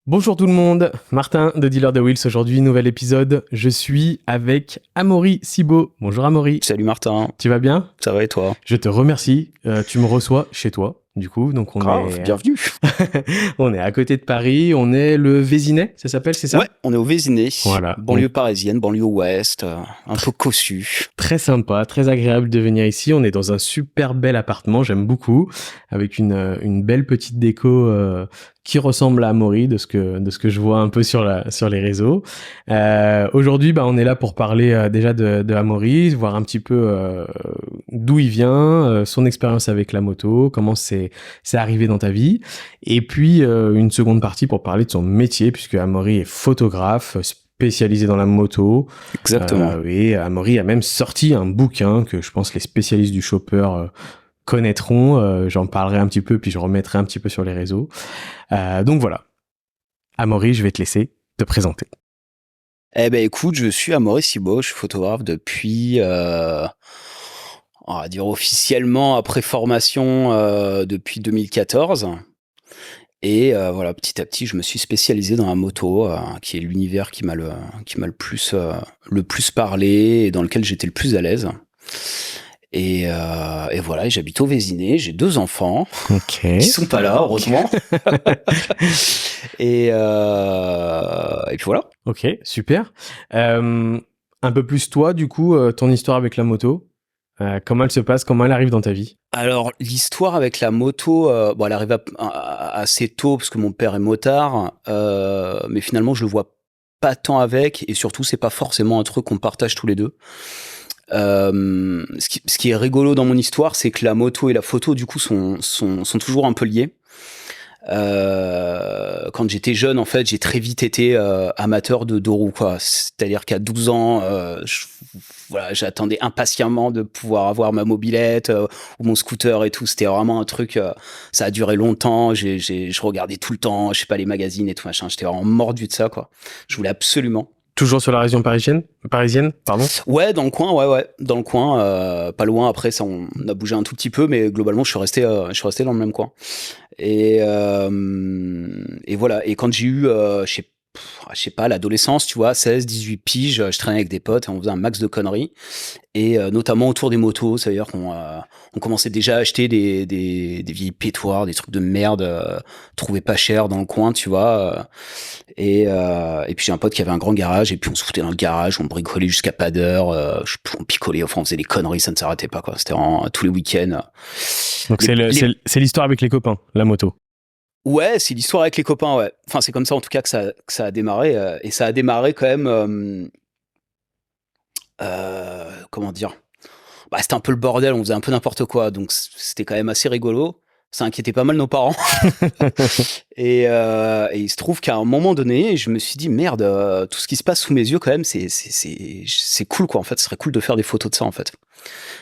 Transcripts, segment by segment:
Bonjour tout le monde, Martin de Dealer de Wheels aujourd'hui, nouvel épisode. Je suis avec Amaury Cibo. Bonjour Amaury. Salut Martin, Tu vas bien? ça va et toi? Je te remercie. Tu me reçois chez toi, du coup, donc Grave, bienvenue. on est à côté de Paris. On est le Vésinet, ça s'appelle, c'est Ouais, ça? on est au Vésinet, Voilà. banlieue parisienne, banlieue ouest, un peu cossu. Très sympa, très agréable de venir ici. On est dans un super bel appartement, j'aime beaucoup, avec une belle petite déco qui ressemble à Amaury de ce que je vois un peu sur les réseaux. Aujourd'hui, on est là pour parler déjà de Amaury, voir un petit peu d'où il vient, son expérience avec la moto, comment c'est arrivé dans ta vie, et puis une seconde partie pour parler de son métier, puisque Amaury est photographe spécialisé dans la moto. Exactement. Oui, Amaury a même sorti un bouquin que je pense les spécialistes du chopper connaîtront. J'en parlerai un petit peu, puis je remettrai un petit peu sur les réseaux. Donc voilà. Amaury, je vais te laisser te présenter. Eh ben écoute, je suis Amaury Cibo, je suis photographe depuis, on va dire officiellement après formation depuis 2014. Et voilà, petit à petit, je me suis spécialisé dans la moto, qui est l'univers qui m'a le plus parlé et dans lequel j'étais le plus à l'aise. Et voilà, et j'habite au Vésinet, j'ai 2 enfants Ok. qui sont pas là, heureusement. Et puis voilà. Ok, super. Un peu plus toi, du coup, ton histoire avec la moto. Comment elle se passe, comment elle arrive dans ta vie? Alors l'histoire avec la moto, bon, elle arrive assez tôt parce que mon père est motard, mais finalement je le vois pas tant avec, et surtout c'est pas forcément un truc qu'on partage tous les deux. Ce qui est rigolo dans mon histoire, c'est que la moto et la photo du coup sont toujours un peu liés. Quand j'étais jeune, en fait, j'ai très vite été amateur de deux roues, quoi. C'est-à-dire qu'à 12 ans, voilà, j'attendais impatiemment de pouvoir avoir ma mobilette ou mon scooter et tout. C'était vraiment un truc. Ça a duré longtemps. Je regardais tout le temps, je sais pas, les magazines et tout machin. J'étais vraiment mordu de ça, quoi. Je voulais absolument. Toujours sur la région parisienne, pardon. Ouais, dans le coin, ouais, dans le coin, pas loin. Après, ça, on a bougé un tout petit peu, mais globalement, je suis resté dans le même coin. Et voilà. Et quand j'ai eu, je sais pas, l'adolescence, tu vois, 16, 18 piges, je traînais avec des potes et on faisait un max de conneries. Et notamment autour des motos, c'est-à-dire on commençait déjà à acheter des vieilles pétoires, des trucs de merde, trouvés pas cher dans le coin, tu vois. Et puis j'ai un pote qui avait un grand garage, et puis on se foutait dans le garage, on bricolait jusqu'à pas d'heure, on picolait, enfin on faisait des conneries, ça ne s'arrêtait pas, quoi. C'était vraiment tous les week-ends. Donc Les, les- c'est l'histoire avec les copains, la moto. Ouais, c'est l'histoire avec les copains, ouais. Enfin, c'est comme ça en tout cas que ça a démarré, et ça a démarré quand même. Comment dire? Bah, c'était un peu le bordel, on faisait un peu n'importe quoi, donc c'était quand même assez rigolo. Ça inquiétait pas mal nos parents. Et il se trouve qu'à un moment donné, je me suis dit merde, tout ce qui se passe sous mes yeux quand même, c'est cool, quoi. En fait, ce serait cool de faire des photos de ça, en fait.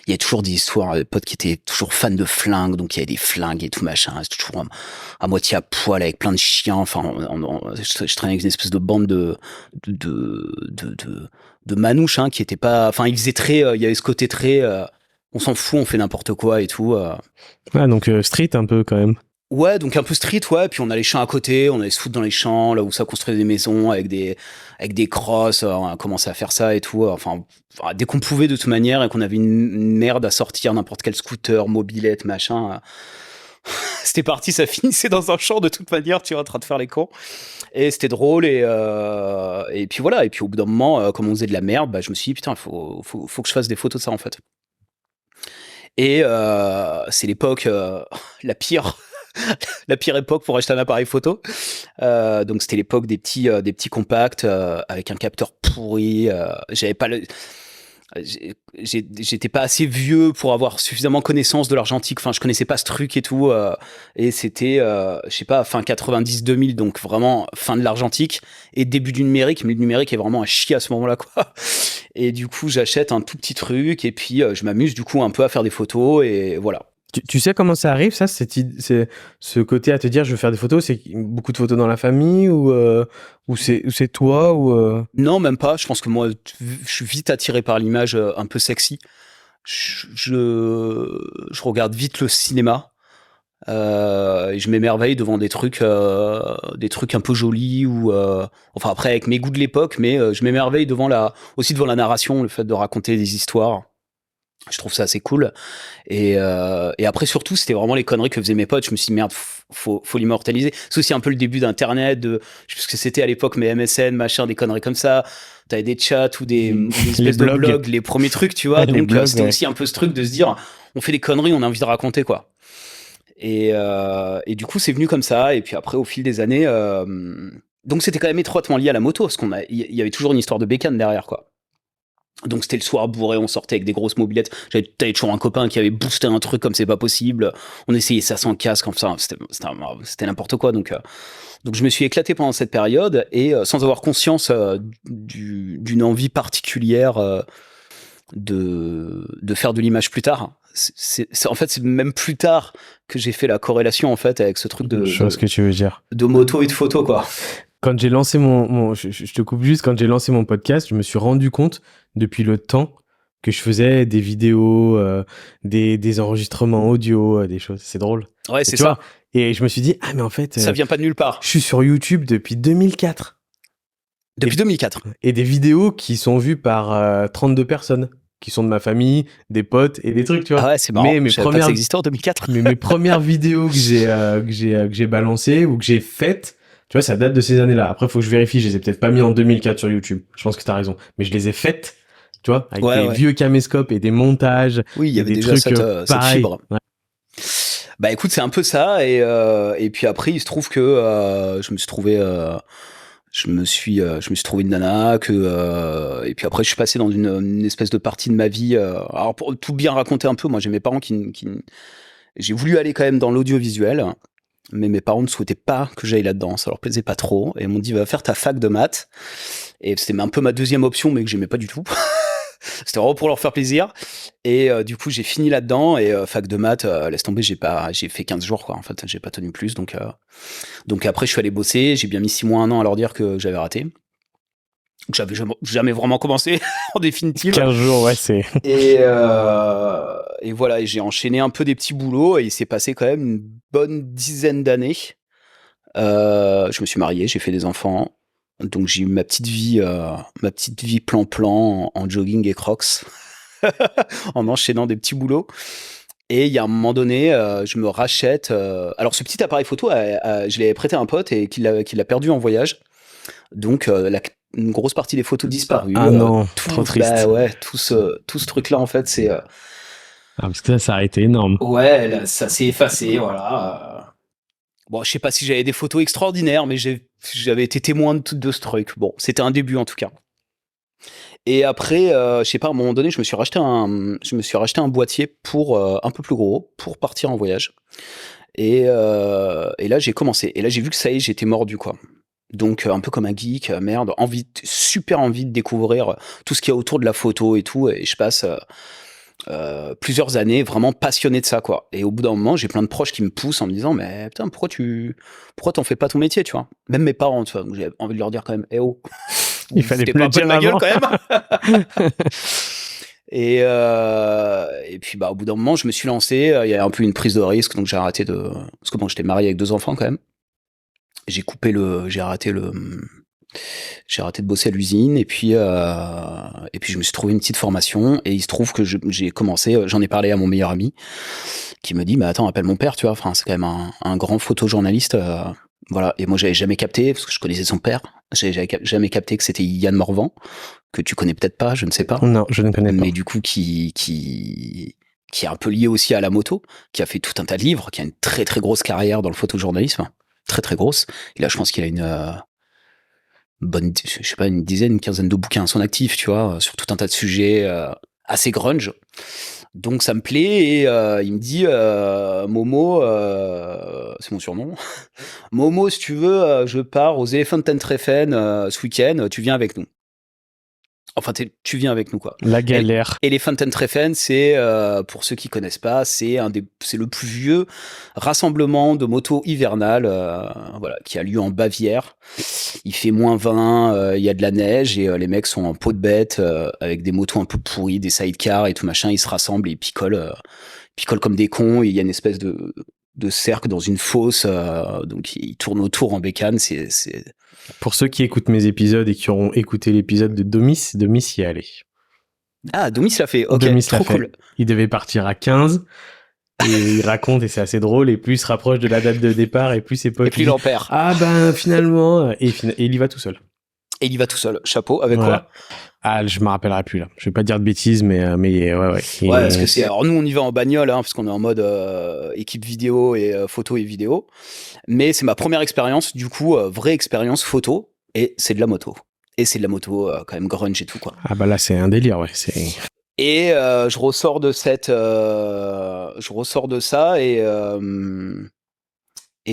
Il y a toujours des histoires, des potes qui étaient toujours fans de flingues, donc il y avait des flingues et tout machin. C'est toujours à moitié à poil avec plein de chiens. Enfin, je traînais avec une espèce de bande de, de, de, de, de manouches, hein, qui étaient pas. Enfin, ils faisaient très. Il y avait ce côté très. On s'en fout, on fait n'importe quoi et tout. Ah, donc street un peu quand même. Ouais, donc un peu street, ouais. Puis on a les champs à côté, on allait se foutre dans les champs, là où ça construisait des maisons avec des crosses. On a commencé à faire ça et tout. Enfin, dès qu'on pouvait de toute manière et qu'on avait une merde à sortir, n'importe quel scooter, mobilette, machin, c'était parti, ça finissait dans un champ de toute manière, tu vois, en train de faire les cons. Et c'était drôle, et puis voilà. Et puis au bout d'un moment, comme on faisait de la merde, bah, je me suis dit, putain, faut que je fasse des photos de ça, en fait. Et c'est l'époque la pire. La pire époque pour acheter un appareil photo. Donc c'était l'époque des petits compacts avec un capteur pourri. J'avais pas le, j'étais pas assez vieux pour avoir suffisamment connaissance de l'argentique. Enfin, je connaissais pas ce truc et tout. Et c'était, je sais pas, fin 90-2000, donc vraiment fin de l'argentique et début du numérique. Mais le numérique est vraiment un chier à ce moment-là, quoi. Et du coup, j'achète un tout petit truc et puis je m'amuse du coup un peu à faire des photos, et voilà. Tu sais comment ça arrive, ça, c'est ce côté à te dire je veux faire des photos, c'est beaucoup de photos dans la famille ou c'est toi ou Non, même pas. Je pense que moi, je suis vite attiré par l'image un peu sexy. Je regarde vite le cinéma. Et je m'émerveille devant des trucs un peu jolis ou enfin après avec mes goûts de l'époque, mais je m'émerveille aussi devant la narration, le fait de raconter des histoires. Je trouve ça assez cool. Et après surtout, c'était vraiment les conneries que faisaient mes potes. Je me suis dit merde, faut l'immortaliser. C'est aussi un peu le début d'Internet, je sais plus ce que c'était à l'époque, mais MSN, machin, des conneries comme ça. T'avais des chats ou des espèces de blogs, les premiers trucs, tu vois. Donc blogs, c'était aussi un peu ce truc de se dire, on fait des conneries, on a envie de raconter quoi. Et du coup, c'est venu comme ça. Et puis après, au fil des années, donc c'était quand même étroitement lié à la moto, parce il y avait toujours une histoire de bécane derrière, quoi. Donc c'était le soir bourré, on sortait avec des grosses mobilettes. T'avais toujours un copain qui avait boosté un truc comme c'est pas possible. On essayait ça sans casque, enfin c'était n'importe quoi. Donc je me suis éclaté pendant cette période et sans avoir conscience d'une envie particulière de faire de l'image plus tard. En fait, c'est même plus tard que j'ai fait la corrélation en fait avec ce truc que tu veux dire. De moto et de photo quoi. Quand j'ai lancé je te coupe juste, quand j'ai lancé mon podcast, je me suis rendu compte depuis le temps que je faisais des vidéos, des enregistrements audio, des choses. C'est drôle. Ouais, c'est ça. Et je me suis dit, ah mais en fait... ça vient pas de nulle part. Je suis sur YouTube depuis 2004. Depuis 2004. Et des vidéos qui sont vues par 32 personnes, qui sont de ma famille, des potes et des trucs, tu vois. Ah ouais, c'est marrant. Mais je savais pas que ça existait en 2004. Mais mes premières vidéos que j'ai balancées ou que j'ai faites, tu vois, ça date de ces années-là. Après, faut que je vérifie. Je les ai peut-être pas mis en 2004 sur YouTube. Je pense que t'as raison. Mais je les ai faites, tu vois, avec des vieux caméscopes et des montages. Oui, il y avait des déjà trucs cette fibre. Ouais. Bah écoute, c'est un peu ça. Et puis après, il se trouve que je me suis trouvé trouvé une nana et puis après, je suis passé dans une espèce de partie de ma vie. Alors pour tout bien raconter un peu, moi j'ai mes parents j'ai voulu aller quand même dans l'audiovisuel. Mais mes parents ne souhaitaient pas que j'aille là-dedans, ça leur plaisait pas trop, et ils m'ont dit va faire ta fac de maths, et c'était un peu ma deuxième option, mais que j'aimais pas du tout. C'était vraiment pour leur faire plaisir, et du coup j'ai fini là-dedans, et fac de maths, laisse tomber, j'ai fait 15 jours quoi, en fait, j'ai pas tenu plus, donc après je suis allé bosser, j'ai bien mis 6 mois, 1 an à leur dire que j'avais raté. J'avais jamais vraiment commencé en définitive. 15 jours, ouais, c'est... Et voilà, et j'ai enchaîné un peu des petits boulots et il s'est passé quand même une bonne dizaine d'années. Je me suis marié, j'ai fait des enfants. Donc j'ai eu ma petite vie plan-plan en jogging et crocs. En enchaînant des petits boulots. Et il y a un moment donné, je me rachète... alors ce petit appareil photo, je l'ai prêté à un pote et qu'il a perdu en voyage. Donc une grosse partie des photos disparues. Ah non, trop triste. Bah ouais, tout ce truc-là, en fait, c'est... Ah, parce que ça a été énorme. Ouais, là, ça s'est effacé, voilà. Bon, je sais pas si j'avais des photos extraordinaires, mais j'avais été témoin de ce truc. Bon, c'était un début, en tout cas. Et après, je sais pas, à un moment donné, je me suis racheté un boîtier pour un peu plus gros, pour partir en voyage. Et là, j'ai commencé. Et là, j'ai vu que ça y est, j'étais mordu, quoi. Donc un peu comme un geek, merde, super envie de découvrir tout ce qu'il y a autour de la photo et tout, et je passe plusieurs années vraiment passionné de ça quoi. Et au bout d'un moment, j'ai plein de proches qui me poussent en me disant mais putain, pourquoi t'en fais pas ton métier, tu vois. Même mes parents, tu vois, j'ai envie de leur dire quand même oh, il fallait plus pas un peu de ma gueule avant. quand même. Et puis bah au bout d'un moment, je me suis lancé, il y a un peu une prise de risque, donc j'ai arrêté parce que bon, j'étais marié avec 2 enfants quand même. J'ai arrêté de bosser à l'usine et puis je me suis trouvé une petite formation et il se trouve que j'ai commencé, j'en ai parlé à mon meilleur ami qui me dit mais attends, appelle mon père, tu vois, enfin c'est quand même un grand photojournaliste, voilà. Et moi j'avais jamais capté parce que je connaissais son père, j'avais jamais capté que c'était Yann Morvan, que tu connais peut-être pas, je ne sais pas. Non, je ne connais pas. Mais du coup qui est un peu lié aussi à la moto, qui a fait tout un tas de livres, qui a une très très grosse carrière dans le photojournalisme. Très très grosse. Et là, je pense qu'il a une bonne, je sais pas, une dizaine, une quinzaine de bouquins à son actif, tu vois, sur tout un tas de sujets assez grunge. Donc ça me plaît et il me dit Momo, c'est mon surnom. Momo, si tu veux, je pars aux Elephant and Treffen ce week-end, tu viens avec nous. Enfin, tu viens avec nous, quoi. La galère. Elephant and Treffen, c'est, pour ceux qui connaissent pas, c'est le plus vieux rassemblement de motos hivernales, voilà, qui a lieu en Bavière. Il fait -20, il y a de la neige et les mecs sont en peau de bête, avec des motos un peu pourries, des sidecars et tout machin. Ils se rassemblent et ils picolent comme des cons. Et il y a une espèce de cercle dans une fosse, donc il tourne autour en bécane. C'est Pour ceux qui écoutent mes épisodes et qui auront écouté l'épisode de Domis y est allé. Ah, Domis l'a fait. Ok, Domis trop l'a fait. cool. Il devait partir à 15 et il raconte et c'est assez drôle et plus il se rapproche de la date de départ et plus ses potes Et puis il en perd. Ah ben finalement et il y va tout seul. Et il y va tout seul. Chapeau. Avec quoi? Ah, je me rappellerai plus là. Je vais pas dire de bêtises, mais ouais. Ouais, parce que c'est. Alors nous, on y va en bagnole, hein, parce qu'on est en mode équipe vidéo et photo et vidéo. Mais c'est ma première expérience, du coup, vraie expérience photo, et c'est de la moto. Et c'est de la moto quand même grunge et tout quoi. Ah bah là, c'est un délire, ouais. Et je ressors de ça et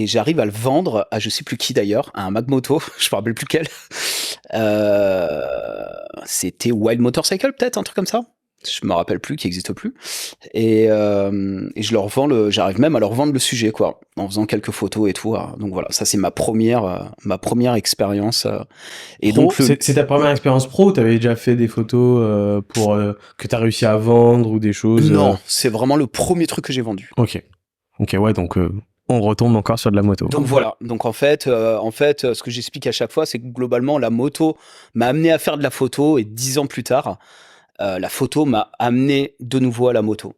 j'arrive à le vendre à je sais plus qui d'ailleurs, à un Magmoto, je me rappelle plus quel. C'était Wild Motorcycle peut-être, un truc comme ça. Je me rappelle plus, qui existe plus. Et je leur vends j'arrive même à leur vendre le sujet quoi, en faisant quelques photos et tout. Donc voilà, ça c'est ma première expérience. Et pro, donc c'est ta première expérience pro ou t'avais déjà fait des photos que t'as réussi à vendre ou des choses? Non, c'est vraiment le premier truc que j'ai vendu. Ok, ouais, donc on retombe encore sur de la moto. Donc voilà. Donc en fait, ce que j'explique à chaque fois, c'est que globalement, la moto m'a amené à faire de la photo et 10 ans plus tard, la photo m'a amené de nouveau à la moto.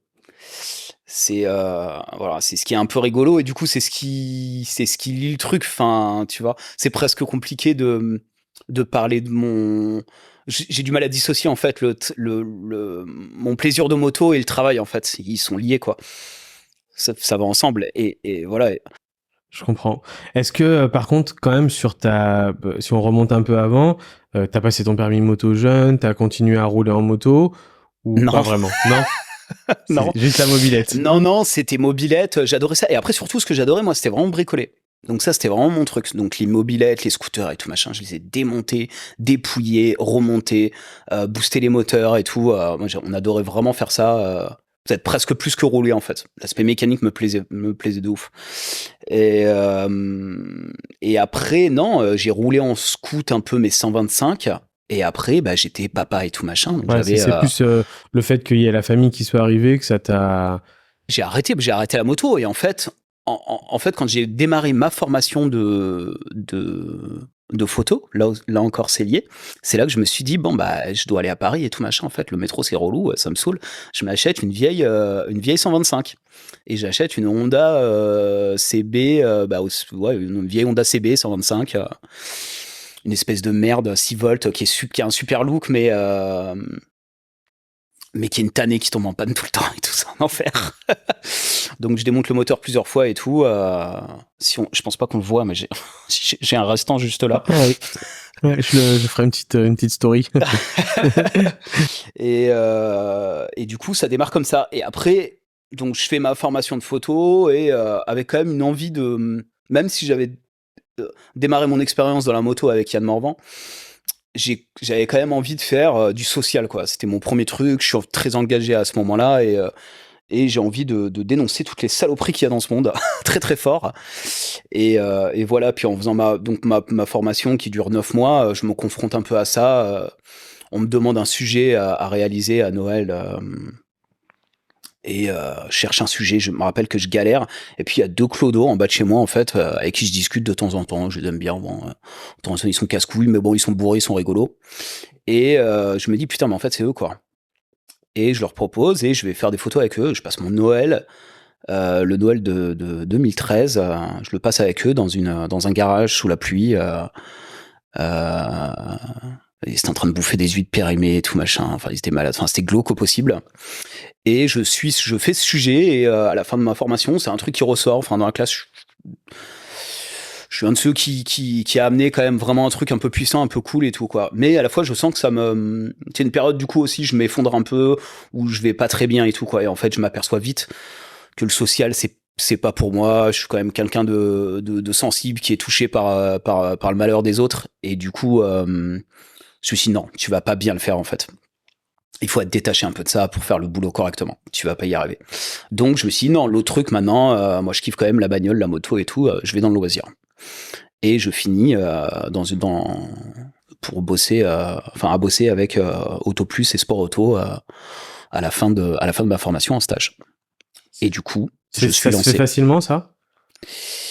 C'est voilà, c'est ce qui est un peu rigolo et du coup, c'est ce qui lie le truc. Enfin, tu vois, c'est presque compliqué de parler de mon. J'ai du mal à dissocier en fait mon plaisir de moto et le travail en fait. Ils sont liés quoi. Ça va ensemble et voilà. Je comprends. Est-ce que par contre, quand même, si on remonte un peu avant, t'as passé ton permis moto jeune, t'as continué à rouler en moto ou Non. pas vraiment? Non. Non. Juste la mobilette. Non, c'était mobilette. J'adorais ça. Et après, surtout, ce que j'adorais, moi, c'était vraiment bricoler. Donc ça, c'était vraiment mon truc. Donc les mobilettes, les scooters et tout machin, je les ai démontés, dépouillés, remontés, booster les moteurs et tout. On adorait vraiment faire ça. Peut-être presque plus que rouler en fait. L'aspect mécanique me plaisait de ouf. Et après, non, j'ai roulé en scoot un peu mes 125. Et après, bah, j'étais papa et tout machin. Donc ouais, c'est plus le fait qu'il y ait la famille qui soit arrivée que ça t'a. J'ai arrêté la moto et en fait, quand j'ai démarré ma formation de photo, là encore c'est lié, c'est là que je me suis dit bon bah je dois aller à Paris et tout machin. En fait, le métro c'est relou, ça me saoule. Je m'achète une vieille 125 et j'achète une Honda CB, une vieille Honda CB 125. Une espèce de merde 6 volts qui a un super look mais qui est une tannée qui tombe en panne tout le temps et tout ça, en enfer. Donc je démonte le moteur plusieurs fois et tout. Je pense pas qu'on le voit, mais j'ai un restant juste là. Ah, oui. Ouais, je ferai une petite story. Et du coup, ça démarre comme ça. Et après, donc je fais ma formation de photo et avec quand même une envie de, même si j'avais démarré mon expérience dans la moto avec Yann Morvan, j'avais quand même envie de faire du social quoi. C'était mon premier truc, je suis très engagé à ce moment-là et j'ai envie de dénoncer toutes les saloperies qu'il y a dans ce monde très très fort et voilà. Puis en faisant ma formation qui dure 9 mois, je me confronte un peu à ça. On me demande un sujet à réaliser à Noël et je cherche un sujet. Je me rappelle que je galère et puis il y a 2 clodos en bas de chez moi en fait avec qui je discute de temps en temps. Je les aime bien. Bon, de temps en temps ils sont casse-couilles mais bon ils sont bourrés, ils sont rigolos et je me dis putain mais en fait c'est eux quoi. Et je leur propose et je vais faire des photos avec eux. Je passe mon Noël, le Noël de 2013, je le passe avec eux dans un garage sous la pluie. Ils étaient en train de bouffer des huîtres périmées et tout machin. Enfin, ils étaient malades. Enfin, c'était glauque au possible. Et je fais ce sujet et à la fin de ma formation, c'est un truc qui ressort. Enfin, dans la classe, je suis un de ceux qui a amené quand même vraiment un truc un peu puissant, un peu cool et tout quoi. Mais à la fois, je sens que c'est une période du coup aussi, je m'effondre un peu, où je vais pas très bien et tout quoi. Et en fait, je m'aperçois vite que le social, c'est pas pour moi. Je suis quand même quelqu'un de sensible qui est touché par le malheur des autres. Et du coup, je me suis dit non, tu vas pas bien le faire en fait. Il faut être détaché un peu de ça pour faire le boulot correctement. Tu vas pas y arriver. Donc je me suis dit non, l'autre truc maintenant, moi je kiffe quand même la bagnole, la moto et tout. Je vais dans le loisir. Et je finis pour bosser, à bosser avec Auto Plus et Sport Auto à la fin de ma formation en stage. Et du coup, je suis Ça se lancé. fait facilement, ça?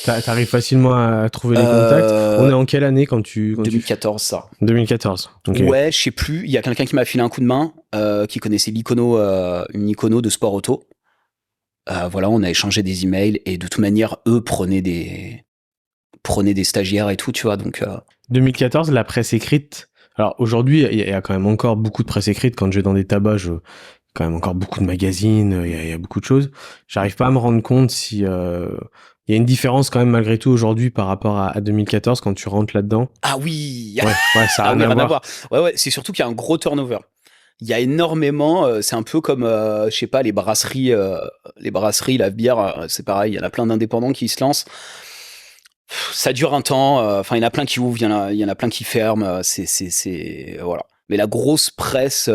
T'arrives facilement à trouver les contacts? On est en quelle année quand tu... 2014, ça. 2014. Ok. Ouais, je sais plus. Il y a quelqu'un qui m'a filé un coup de main, qui connaissait l'Icono, une Icono de sport auto. Voilà, on a échangé des emails et de toute manière, eux prenaient des stagiaires et tout, tu vois. Donc 2014, la presse écrite. Alors aujourd'hui, il y a quand même encore beaucoup de presse écrite. Quand je vais dans des tabacs, quand même encore beaucoup de magazines, il y a beaucoup de choses. J'arrive pas à me rendre compte si il y a une différence quand même malgré tout aujourd'hui par rapport à 2014 quand tu rentres là-dedans. ah oui, Ouais, ça a ah oui, rien rien à à voir. voir. Ouais, c'est surtout qu'il y a un gros turnover. Il y a énormément, c'est un peu comme, je sais pas, les brasseries, la bière, c'est pareil. Il y en a plein d'indépendants qui se lancent. Ça dure un temps. Enfin, il y en a plein qui ouvrent, il y en a plein qui ferment. C'est voilà. Mais la grosse presse,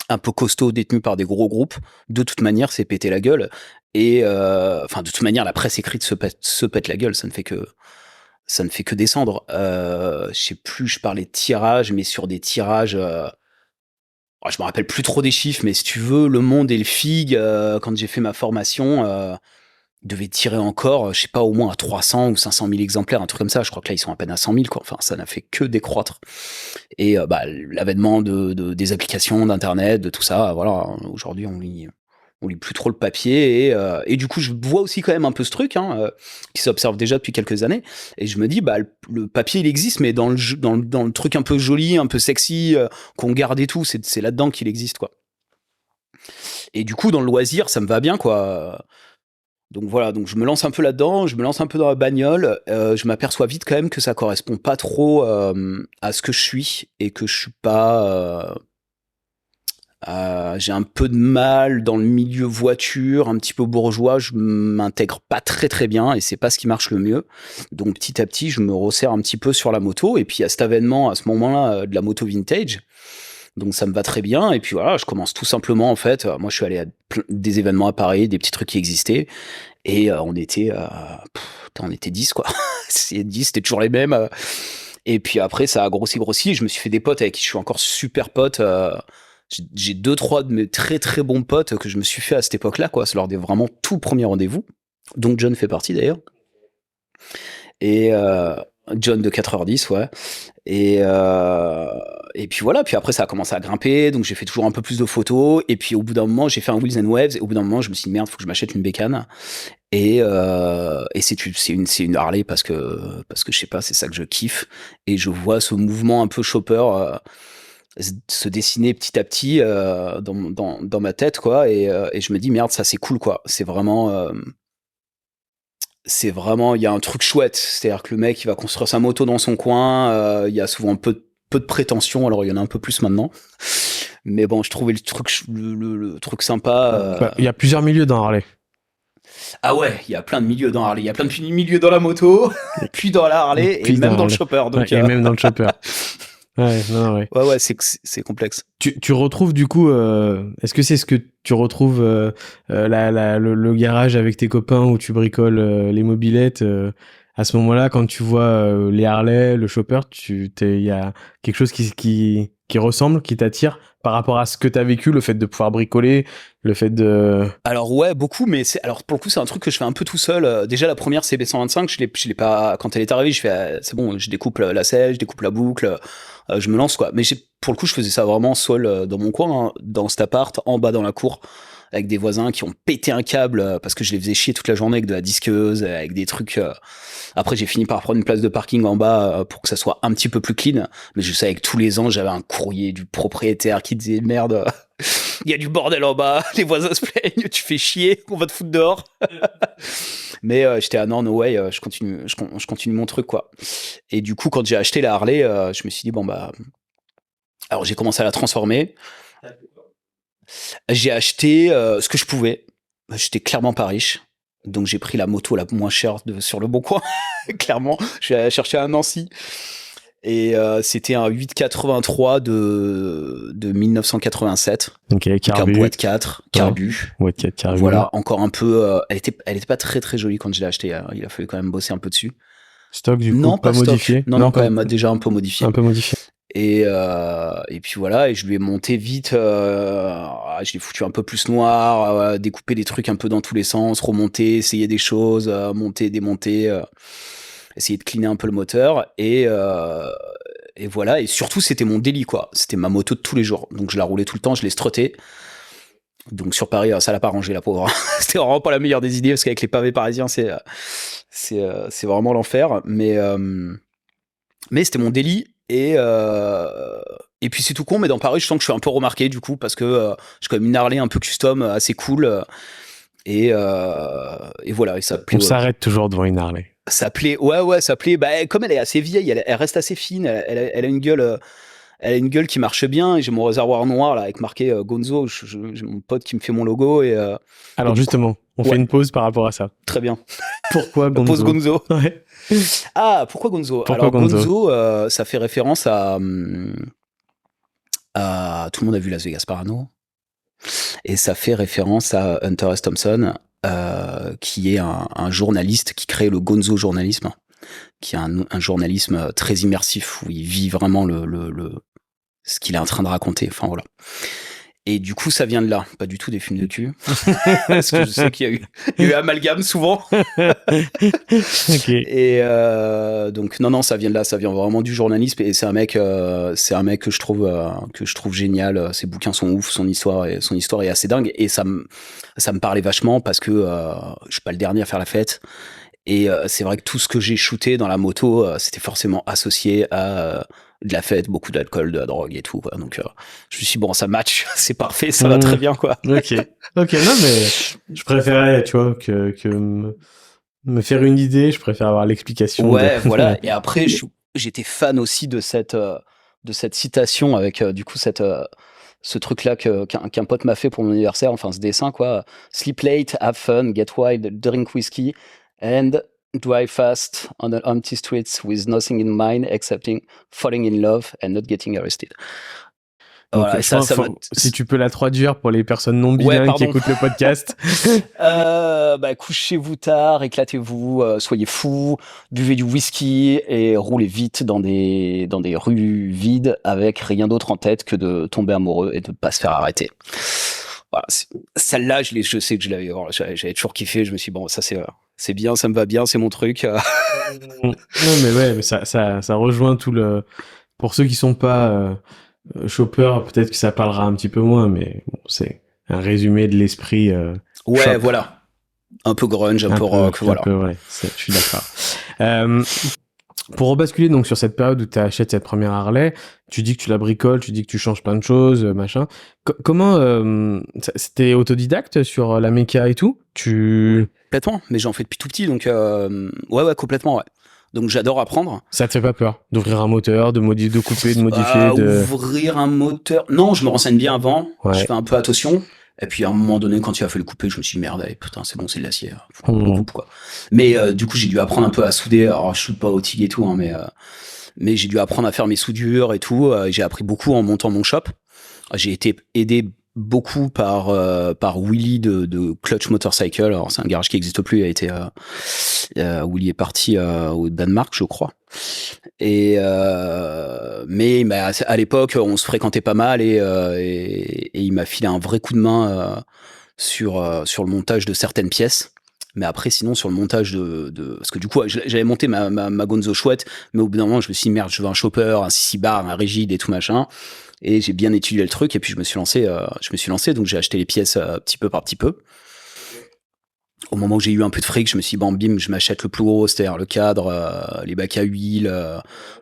un peu costaud, détenue par des gros groupes, de toute manière, c'est péter la gueule. Et enfin, de toute manière, la presse écrite se pète la gueule. Ça ne fait que descendre. Je sais plus, je parlais de tirage, mais sur des tirages. Je me rappelle plus trop des chiffres, mais si tu veux, Le Monde et le FIG, quand j'ai fait ma formation, devaient tirer encore, je sais pas, au moins à 300 ou 500 000 exemplaires, un truc comme ça. Je crois que là, ils sont à peine à 100 000, quoi. Enfin, ça n'a fait que décroître. Et l'avènement des applications, d'Internet, de tout ça, voilà. Aujourd'hui, on lit plus trop le papier. Et du coup, je vois aussi quand même un peu ce truc, qui s'observe déjà depuis quelques années. Et je me dis, le papier, il existe, mais dans le truc un peu joli, un peu sexy, qu'on garde et tout, c'est là-dedans qu'il existe, quoi. Et du coup, dans le loisir, ça me va bien, quoi. Donc voilà, donc je me lance un peu là-dedans, je me lance un peu dans la bagnole, je m'aperçois vite quand même que ça correspond pas trop à ce que je suis et que je suis pas... j'ai un peu de mal dans le milieu voiture, un petit peu bourgeois, je m'intègre pas très très bien et c'est pas ce qui marche le mieux. Donc petit à petit, je me resserre un petit peu sur la moto et puis il y a cet avènement à ce moment-là de la moto vintage. Donc ça me va très bien et puis voilà, je commence tout simplement en fait, moi je suis allé à des événements à Paris, des petits trucs qui existaient et on était 10 quoi. C'est 10, c'était toujours les mêmes et puis après ça a grossi, je me suis fait des potes avec qui je suis encore super pote. J'ai 2-3 de mes très très bons potes que je me suis fait à cette époque-là, quoi. C'est lors des vraiment tout premiers rendez-vous, dont John fait partie d'ailleurs. Et John de 4h10, ouais. Et puis voilà, puis après ça a commencé à grimper, donc j'ai fait toujours un peu plus de photos, et puis au bout d'un moment j'ai fait un Wheels and Waves, et au bout d'un moment je me suis dit merde, faut que je m'achète une bécane, et c'est une Harley parce que je sais pas, c'est ça que je kiffe, et je vois ce mouvement un peu chopper se dessiner petit à petit dans ma tête, quoi, et je me dis merde, ça c'est cool, quoi, c'est vraiment, il y a un truc chouette, c'est-à-dire que le mec il va construire sa moto dans son coin, il y a souvent peu de prétention, alors il y en a un peu plus maintenant, mais bon, je trouvais le truc sympa. Il y a plusieurs milieux dans Harley. Ah ouais, il y a plein de milieux dans Harley, il y a plein de milieux dans la moto, puis dans la Harley, et même dans le chopper, donc ouais, et même dans le chopper. Ouais, non, ouais. Ouais, c'est complexe. Tu retrouves du coup, est-ce que c'est ce que tu retrouves le garage avec tes copains où tu bricoles les mobylettes à ce moment-là, quand tu vois les Harley, le chopper, il y a quelque chose qui ressemble, qui t'attire par rapport à ce que t'as vécu, le fait de pouvoir bricoler, le fait de... Alors ouais, beaucoup, mais alors pour le coup c'est un truc que je fais un peu tout seul. Déjà la première CB125, je l'ai pas, quand elle est arrivée, je fais c'est bon, je découpe la selle, je découpe la boucle, je me lance, quoi. Mais pour le coup je faisais ça vraiment seul dans mon coin, dans cet appart, en bas dans la cour, avec des voisins qui ont pété un câble parce que je les faisais chier toute la journée avec de la disqueuse, avec des trucs. Après j'ai fini par prendre une place de parking en bas pour que ça soit un petit peu plus clean. Mais je savais que tous les ans j'avais un courrier du propriétaire qui disait merde, il y a du bordel en bas, les voisins se plaignent, tu fais chier, on va te foutre dehors. Mais j'étais non, no way, je continue mon truc, quoi. Et du coup quand j'ai acheté la Harley, je me suis dit bon alors j'ai commencé à la transformer. J'ai acheté ce que je pouvais. J'étais clairement pas riche. Donc j'ai pris la moto la moins chère sur le bon coin. Clairement, je suis allé chercher à Nancy. Et c'était un 883 de 1987. Donc un boîte 4, carbu. Boîte 4 carbu. Voilà, encore un peu... elle était pas très très jolie quand je l'ai acheté. Il a fallu quand même bosser un peu dessus. Stock du coup, non, pas modifié. Non, quand même, déjà un peu modifié. Un peu modifié. Et puis voilà, et je lui ai monté vite, je l'ai foutu un peu plus noir, découper des trucs un peu dans tous les sens, remonter, essayer des choses, monter, démonter, essayer de cleaner un peu le moteur, et voilà, et surtout c'était mon daily quoi, c'était ma moto de tous les jours, donc je la roulais tout le temps, je l'ai strutée. Donc sur Paris, ça l'a pas rangé la pauvre. C'était vraiment pas la meilleure des idées parce qu'avec les pavés parisiens, c'est vraiment l'enfer. Mais c'était mon daily et puis c'est tout con. Mais dans Paris, je sens que je suis un peu remarqué du coup parce que j'ai quand même une Harley un peu custom, assez cool. Et voilà. Et ça plaît. On s'arrête toujours devant une Harley. Ça plaît. Ouais, ça plaît. Bah, comme elle est assez vieille, elle reste assez fine. Elle a une gueule. Elle a une gueule qui marche bien et j'ai mon réservoir noir là avec marqué Gonzo. J'ai mon pote qui me fait mon logo Alors justement, on fait une pause par rapport à ça. Très bien. Pourquoi Gonzo? Pause Gonzo. Ouais. Ah, pourquoi Gonzo? Pourquoi Alors Gonzo, ça fait référence à tout le monde a vu Las Vegas Parano et ça fait référence à Hunter S. Thompson qui est un journaliste qui crée le Gonzo journalisme, qui est un journalisme très immersif où il vit vraiment ce qu'il est en train de raconter. Enfin voilà. Et du coup, ça vient de là, pas du tout des films de cul, parce que je sais qu'il y a eu amalgame souvent. Okay. Et donc non, ça vient de là, ça vient vraiment du journalisme. Et c'est un mec que je trouve génial. Ses bouquins sont ouf, son histoire est assez dingue. Et ça me parlait vachement parce que je suis pas le dernier à faire la fête. Et c'est vrai que tout ce que j'ai shooté dans la moto, c'était forcément associé à de la fête, beaucoup d'alcool, de la drogue et tout. Quoi. Donc je me suis dit, bon, ça match, c'est parfait, ça va très bien, quoi. Ok, non, mais je préférais, tu vois, que me faire une idée, je préfère avoir l'explication. Ouais, voilà. Et après, j'étais fan aussi de cette citation avec du coup ce truc-là qu'un pote m'a fait pour mon anniversaire, enfin ce dessin, quoi. Sleep late, have fun, get wild, drink whiskey, and drive fast on the empty streets with nothing in mind excepting falling in love and not getting arrested. Donc, voilà, si tu peux la traduire pour les personnes non bilingues qui écoutent le podcast. Couchez-vous tard, éclatez-vous, soyez fous, buvez du whisky et roulez vite dans des rues vides avec rien d'autre en tête que de tomber amoureux et de ne pas se faire arrêter. Voilà, celle-là, je sais que j'avais toujours kiffé. Je me suis dit, bon, ça c'est bien, ça me va bien, c'est mon truc. Non, mais ouais, mais ça rejoint tout le. Pour ceux qui sont pas Chopper, peut-être que ça parlera un petit peu moins, mais bon, c'est un résumé de l'esprit. Ouais, shop. Voilà. Un peu grunge, un peu rock, voilà. Ouais, je suis d'accord. Pour rebasculer donc sur cette période où tu achètes cette première Harley, tu dis que tu la bricoles, tu dis que tu changes plein de choses, machin. Comment c'était autodidacte sur la méca et tout? Complètement, mais j'en fais depuis tout petit, donc ouais, complètement, ouais. Donc j'adore apprendre. Ça te fait pas peur d'ouvrir un moteur, de couper, de modifier, Ouvrir un moteur. Non, je me renseigne bien avant. Ouais. Je fais un peu attention. Et puis à un moment donné, quand il a fallu le couper, je me suis dit merde, allez, putain, c'est bon, c'est de l'acier. On coupe, quoi. Mais du coup, j'ai dû apprendre un peu à souder. Alors, je shoot pas au TIG et tout, hein, mais j'ai dû apprendre à faire mes soudures et tout. J'ai appris beaucoup en montant mon shop. J'ai été aidé beaucoup par Willy de Clutch Motorcycle. Alors c'est un garage qui n'existe plus. Willy est parti au Danemark, je crois. Mais à l'époque, on se fréquentait pas mal et il m'a filé un vrai coup de main sur le montage de certaines pièces. Mais après, sinon, sur le montage parce que du coup, j'avais monté ma Gonzo chouette, mais au bout d'un moment, je me suis dit, merde, je veux un chopper, un 6 bar, un rigide et tout machin. Et j'ai bien étudié le truc, et puis je me suis lancé, donc j'ai acheté les pièces petit peu par petit peu. Au moment où j'ai eu un peu de fric, je me suis dit, bim, je m'achète le plus gros, c'est-à-dire le cadre, les bacs à huile,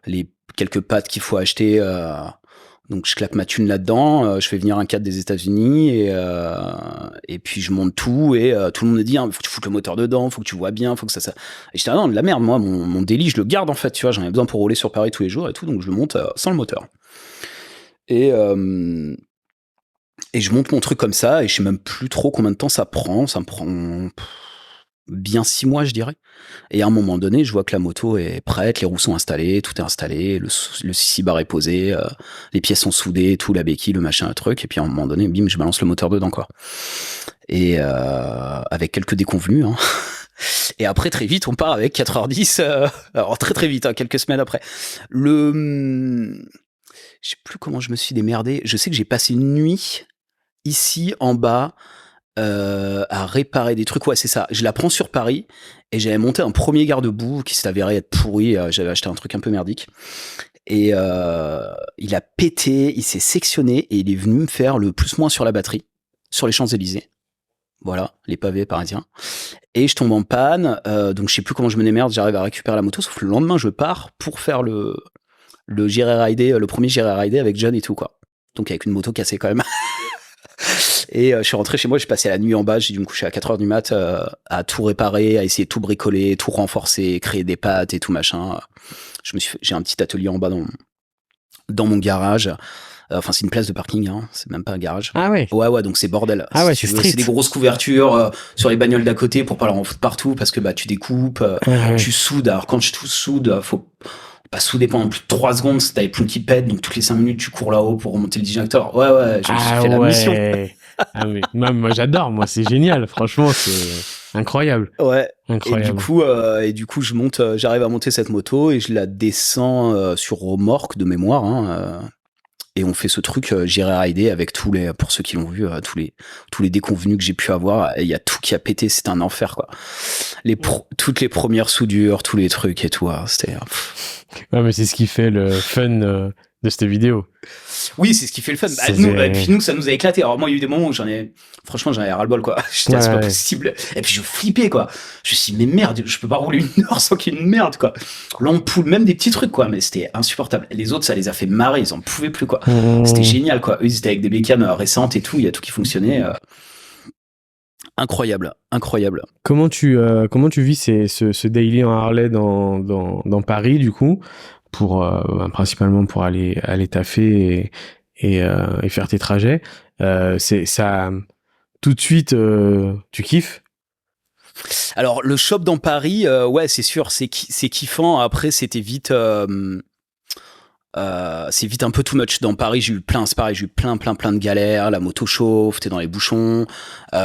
les quelques pattes qu'il faut acheter. Donc je claque ma thune là-dedans, je fais venir un cadre des États-Unis et puis je monte tout et tout le monde me dit faut que tu foutes le moteur dedans, faut que tu vois bien, faut que ça. Et j'étais non, de la merde, moi mon délit, je le garde en fait, tu vois, j'en ai besoin pour rouler sur Paris tous les jours et tout, donc je le monte sans le moteur. Et je monte mon truc comme ça et je sais même plus trop combien de temps ça me prend bien 6 mois, je dirais. Et à un moment donné, je vois que la moto est prête, les roues sont installées, tout est installé, le 6 bar est posé, les pièces sont soudées, tout, la béquille, le machin, le truc. Et puis à un moment donné, bim, je balance le moteur dedans, quoi. Et avec quelques déconvenues, hein. Et après, très vite, on part avec 4h10. Alors très très vite, hein, quelques semaines après. je sais plus comment je me suis démerdé. Je sais que j'ai passé une nuit ici en bas à réparer des trucs. Ouais, c'est ça. Je la prends sur Paris et j'avais monté un premier garde-boue qui s'est avéré être pourri. J'avais acheté un truc un peu merdique et il a pété, il s'est sectionné et il est venu me faire le plus-moins sur la batterie, sur les Champs-Élysées. Voilà, les pavés parisiens. Et je tombe en panne, donc je sais plus comment je me démerde, j'arrive à récupérer la moto, sauf le lendemain je pars pour faire le JRRID, le premier JRRID avec John et tout quoi. Donc avec une moto cassée quand même. Et je suis rentré chez moi, j'ai passé la nuit en bas, j'ai dû me coucher à 4h du mat à tout réparer, à essayer de tout bricoler, tout renforcer, créer des pattes et tout machin. J'ai un petit atelier en bas dans mon garage. Enfin, c'est une place de parking, hein. C'est même pas un garage. Ah ouais. Ouais, donc c'est bordel. Ah ouais, Si tu c'est veux, street. c'est des grosses couvertures sur les bagnoles d'à côté pour pas leur en foutre partout parce que bah tu découpes, Ouais. tu soudes. Alors quand tu soudes, faut pas souder pendant plus de 3 secondes, si t'as les plombs qui pètent, donc toutes les 5 minutes tu cours là-haut pour remonter le disjoncteur. Ouais, je me suis fait la mission. Ah mais moi j'adore, moi c'est génial, franchement c'est incroyable. Ouais. Incroyable. Et du coup, j'arrive à monter cette moto et je la descends sur remorque de mémoire. Hein, et on fait ce truc j'irai rider avec pour ceux qui l'ont vu, tous les déconvenus que j'ai pu avoir. Il y a tout qui a pété, c'était un enfer quoi. Toutes les premières soudures, tous les trucs et tout. C'était. Ouais, mais c'est ce qui fait le fun de cette vidéo. Oui, c'est ce qui fait le fun. Et puis nous, ça nous a éclaté. Alors moi, il y a eu des moments où j'en ai ras-le-bol, quoi. J'étais, c'est pas possible. Et puis je flippais, quoi. Je me suis dit, mais merde, je peux pas rouler 1 heure sans qu'il y ait une merde, quoi. L'ampoule, même des petits trucs, quoi. Mais c'était insupportable. Les autres, ça les a fait marrer. Ils en pouvaient plus, quoi. C'était génial, quoi. Eux, ils étaient avec des bécanes récentes et tout. Il y a tout qui fonctionnait. Incroyable. Comment tu vis ce daily en Harley dans Paris, du coup, principalement pour aller taffer et faire tes trajets. C'est ça, tout de suite, tu kiffes? Alors le shop dans Paris, ouais, c'est sûr, c'est kiffant. Après, c'était vite, c'est vite un peu too much. Dans Paris, j'ai eu plein de galères. La moto chauffe, t'es dans les bouchons.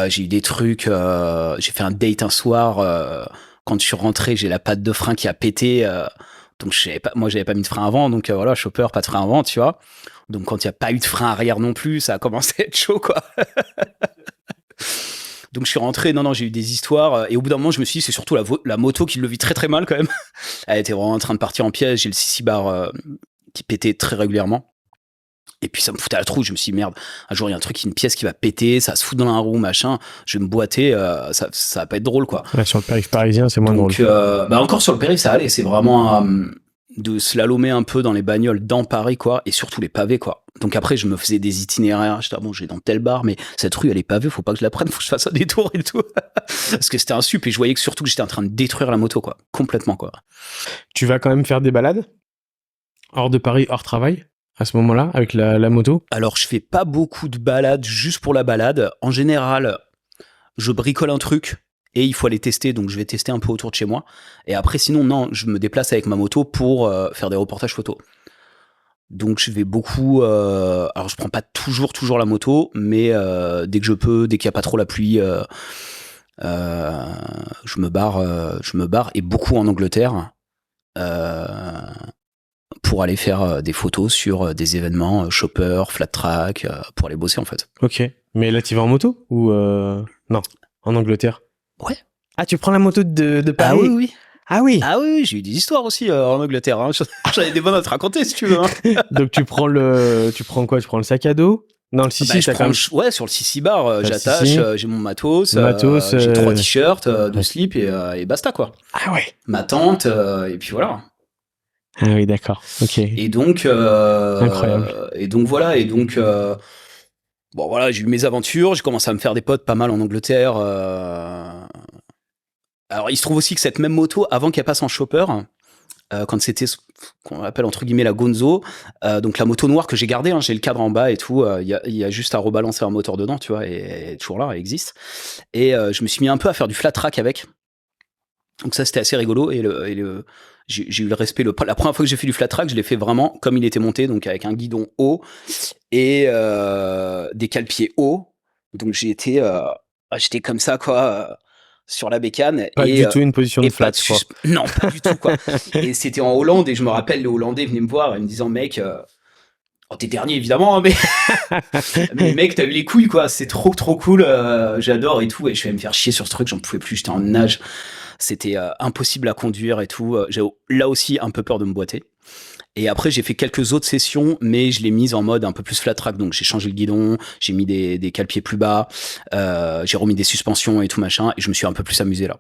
J'ai eu des trucs. J'ai fait un date un soir. Quand je suis rentré, j'ai la patte de frein qui a pété. Donc j'avais pas mis de frein avant. Donc voilà, chopper, pas de frein avant, tu vois. Donc quand il y a pas eu de frein arrière non plus, ça a commencé à être chaud, quoi. Donc je suis rentré, non, j'ai eu des histoires. Et au bout d'un moment, je me suis dit, c'est surtout la moto qui le vit très très mal quand même. Elle était vraiment en train de partir en pièce. J'ai le CC bar qui pétait très régulièrement. Et puis ça me foutait à la trouille. Je me suis dit, merde, un jour il y a un truc, une pièce qui va péter, ça se fout dans la roue, machin. Je vais me boiter, ça va pas être drôle, quoi. Ouais, sur le périph' parisien, c'est moins drôle. Bah encore sur le périph', ça allait. C'est vraiment de slalomer un peu dans les bagnoles dans Paris, quoi. Et surtout les pavés, quoi. Donc après, je me faisais des itinéraires. J'étais, bon, j'ai dans tel bar, mais cette rue, elle est pavée, faut pas que je la prenne, faut que je fasse un détour et tout. Parce que c'était un sup, et je voyais que surtout que j'étais en train de détruire la moto, quoi. Complètement, quoi. Tu vas quand même faire des balades? Hors de Paris, hors travail? À ce moment-là, avec la moto? Alors, je fais pas beaucoup de balades juste pour la balade. En général, je bricole un truc et il faut aller tester, donc je vais tester un peu autour de chez moi. Et après, sinon, non, je me déplace avec ma moto pour faire des reportages photos. Donc, je vais beaucoup... alors, je prends pas toujours la moto, mais dès que je peux, dès qu'il y a pas trop la pluie, je me barre, et beaucoup en Angleterre. Pour aller faire des photos sur des événements chopper, flat track, pour aller bosser en fait. Ok. Mais là, tu vas en moto ou non? En Angleterre? Ouais. Ah, tu prends la moto de Paris? Ah oui. Ah oui. Ah oui, j'ai eu des histoires aussi en Angleterre. Hein. J'en ai des bonnes à te raconter si tu veux. Hein. Donc tu prends quoi? Tu prends le sac à dos? Non, le CC, je prends ouais, sur le CC bar, j'attache, j'ai mon matos, j'ai 3 t-shirts, 2 slips et basta quoi. Ah ouais. Ma tente et puis voilà. Ah oui, d'accord. Ok. Et donc incroyable. Et donc voilà, bon voilà, j'ai eu mes aventures, j'ai commencé à me faire des potes pas mal en Angleterre. Alors il se trouve aussi que cette même moto, avant qu'elle passe en chopper, quand c'était ce qu'on appelle entre guillemets la Gonzo, donc la moto noire que j'ai gardée, hein, j'ai le cadre en bas et tout, il y a juste à rebalancer un moteur dedans, tu vois, et elle est toujours là, elle existe. Et je me suis mis un peu à faire du flat track avec. Donc ça c'était assez rigolo j'ai eu le respect. La première fois que j'ai fait du flat track, je l'ai fait vraiment comme il était monté, donc avec un guidon haut et des cale-pieds hauts. Donc j'étais comme ça quoi, sur la bécane. Pas du tout une position de flat, quoi. Non, pas du tout quoi. Et c'était en Hollande et je me rappelle les Hollandais venaient me voir en me disant mec, Oh, t'es dernier évidemment, hein, mais mec, t'as eu les couilles quoi, c'est trop trop cool, j'adore et tout, et je vais me faire chier sur ce truc, j'en pouvais plus, j'étais en nage, c'était impossible à conduire et tout, j'ai là aussi un peu peur de me boiter. Et après j'ai fait quelques autres sessions, mais je l'ai mise en mode un peu plus flat track, donc j'ai changé le guidon, j'ai mis des cale-pieds plus bas, j'ai remis des suspensions et tout machin, et je me suis un peu plus amusé là.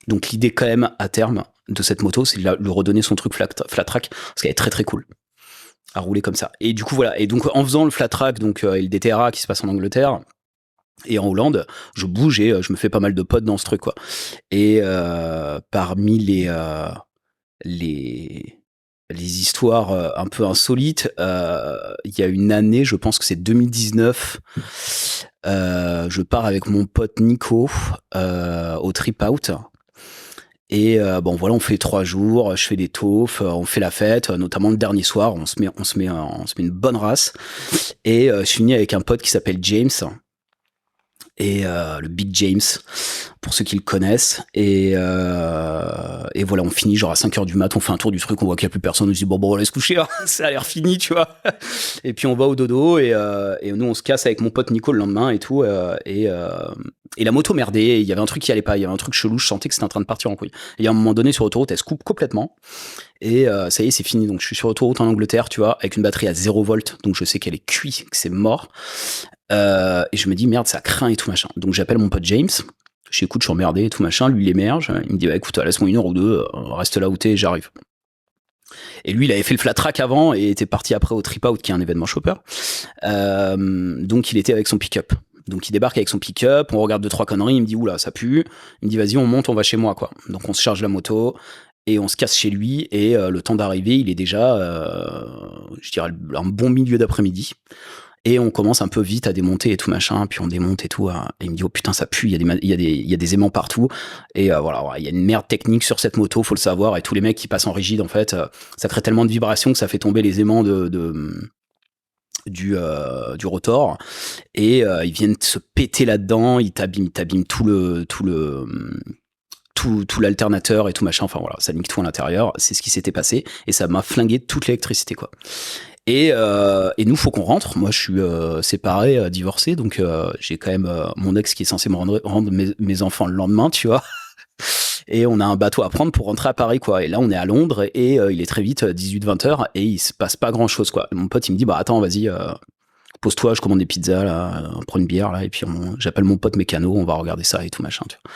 Donc l'idée quand même à terme de cette moto, c'est de lui redonner son truc flat track, parce qu'elle est très très cool à rouler comme ça. Et du coup voilà, et donc en faisant le flat track, donc et le DTRA qui se passe en Angleterre et en Hollande, je bouge et je me fais pas mal de potes dans ce truc quoi. Et parmi les les histoires un peu insolites, il y a une année, je pense que c'est 2019, je pars avec mon pote Nico au Trip Out. Et bon voilà, on fait 3 jours, je fais des taufs, on fait la fête, notamment le dernier soir, on se met une bonne race. Et je finis avec un pote qui s'appelle James, et le Big James, pour ceux qui le connaissent. Et voilà, on finit genre à 5h du mat, on fait un tour du truc, on voit qu'il n'y a plus personne, on se dit bon, on laisse coucher, hein, ça a l'air fini, tu vois. Et puis on va au dodo, et nous on se casse avec mon pote Nico le lendemain et tout, et la moto merdait, il y avait un truc qui allait pas, il y avait un truc chelou, je sentais que c'était en train de partir en couille. Et à un moment donné sur l'autoroute, elle se coupe complètement, et ça y est, c'est fini. Donc je suis sur l'autoroute en Angleterre, tu vois, avec une batterie à 0 volts, donc je sais qu'elle est cuite, que c'est mort. Et je me dis merde, ça craint et tout machin. Donc j'appelle mon pote James, je dis écoute, je suis emmerdé et tout machin, lui il émerge, il me dit bah écoute, laisse-moi 1 heure ou 2, reste là où t'es, j'arrive. Et lui il avait fait le flat track avant et était parti après au Trip Out qui est un événement chopper, donc il était avec son pick-up. Donc il débarque avec son pick-up, on regarde 2-3 conneries, il me dit oula ça pue, il me dit vas-y on monte, on va chez moi quoi. Donc on se charge la moto et on se casse chez lui, et le temps d'arriver il est déjà je dirais un bon milieu d'après-midi. Et on commence un peu vite à démonter et tout machin, puis on démonte et tout. Et il me dit oh putain ça pue, il y a des aimants partout. Et voilà, il y a une merde technique sur cette moto, faut le savoir. Et tous les mecs qui passent en rigide, en fait, ça crée tellement de vibrations que ça fait tomber les aimants du rotor. Et ils viennent se péter là-dedans, ils t'abîment tout l'alternateur et tout machin. Enfin voilà, ça nique tout à l'intérieur. C'est ce qui s'était passé et ça m'a flingué toute l'électricité quoi. Et nous, faut qu'on rentre. Moi, je suis séparé, divorcé, donc j'ai quand même mon ex qui est censé me rendre mes enfants le lendemain, tu vois. Et on a un bateau à prendre pour rentrer à Paris, quoi. Et là, on est à Londres, et il est très vite 18-20 heures, et il se passe pas grand-chose, quoi. Mon pote, il me dit, bah attends, vas-y, pose-toi, je commande des pizzas, là, on prend une bière, là, et puis j'appelle mon pote mécano, on va regarder ça et tout machin, tu vois.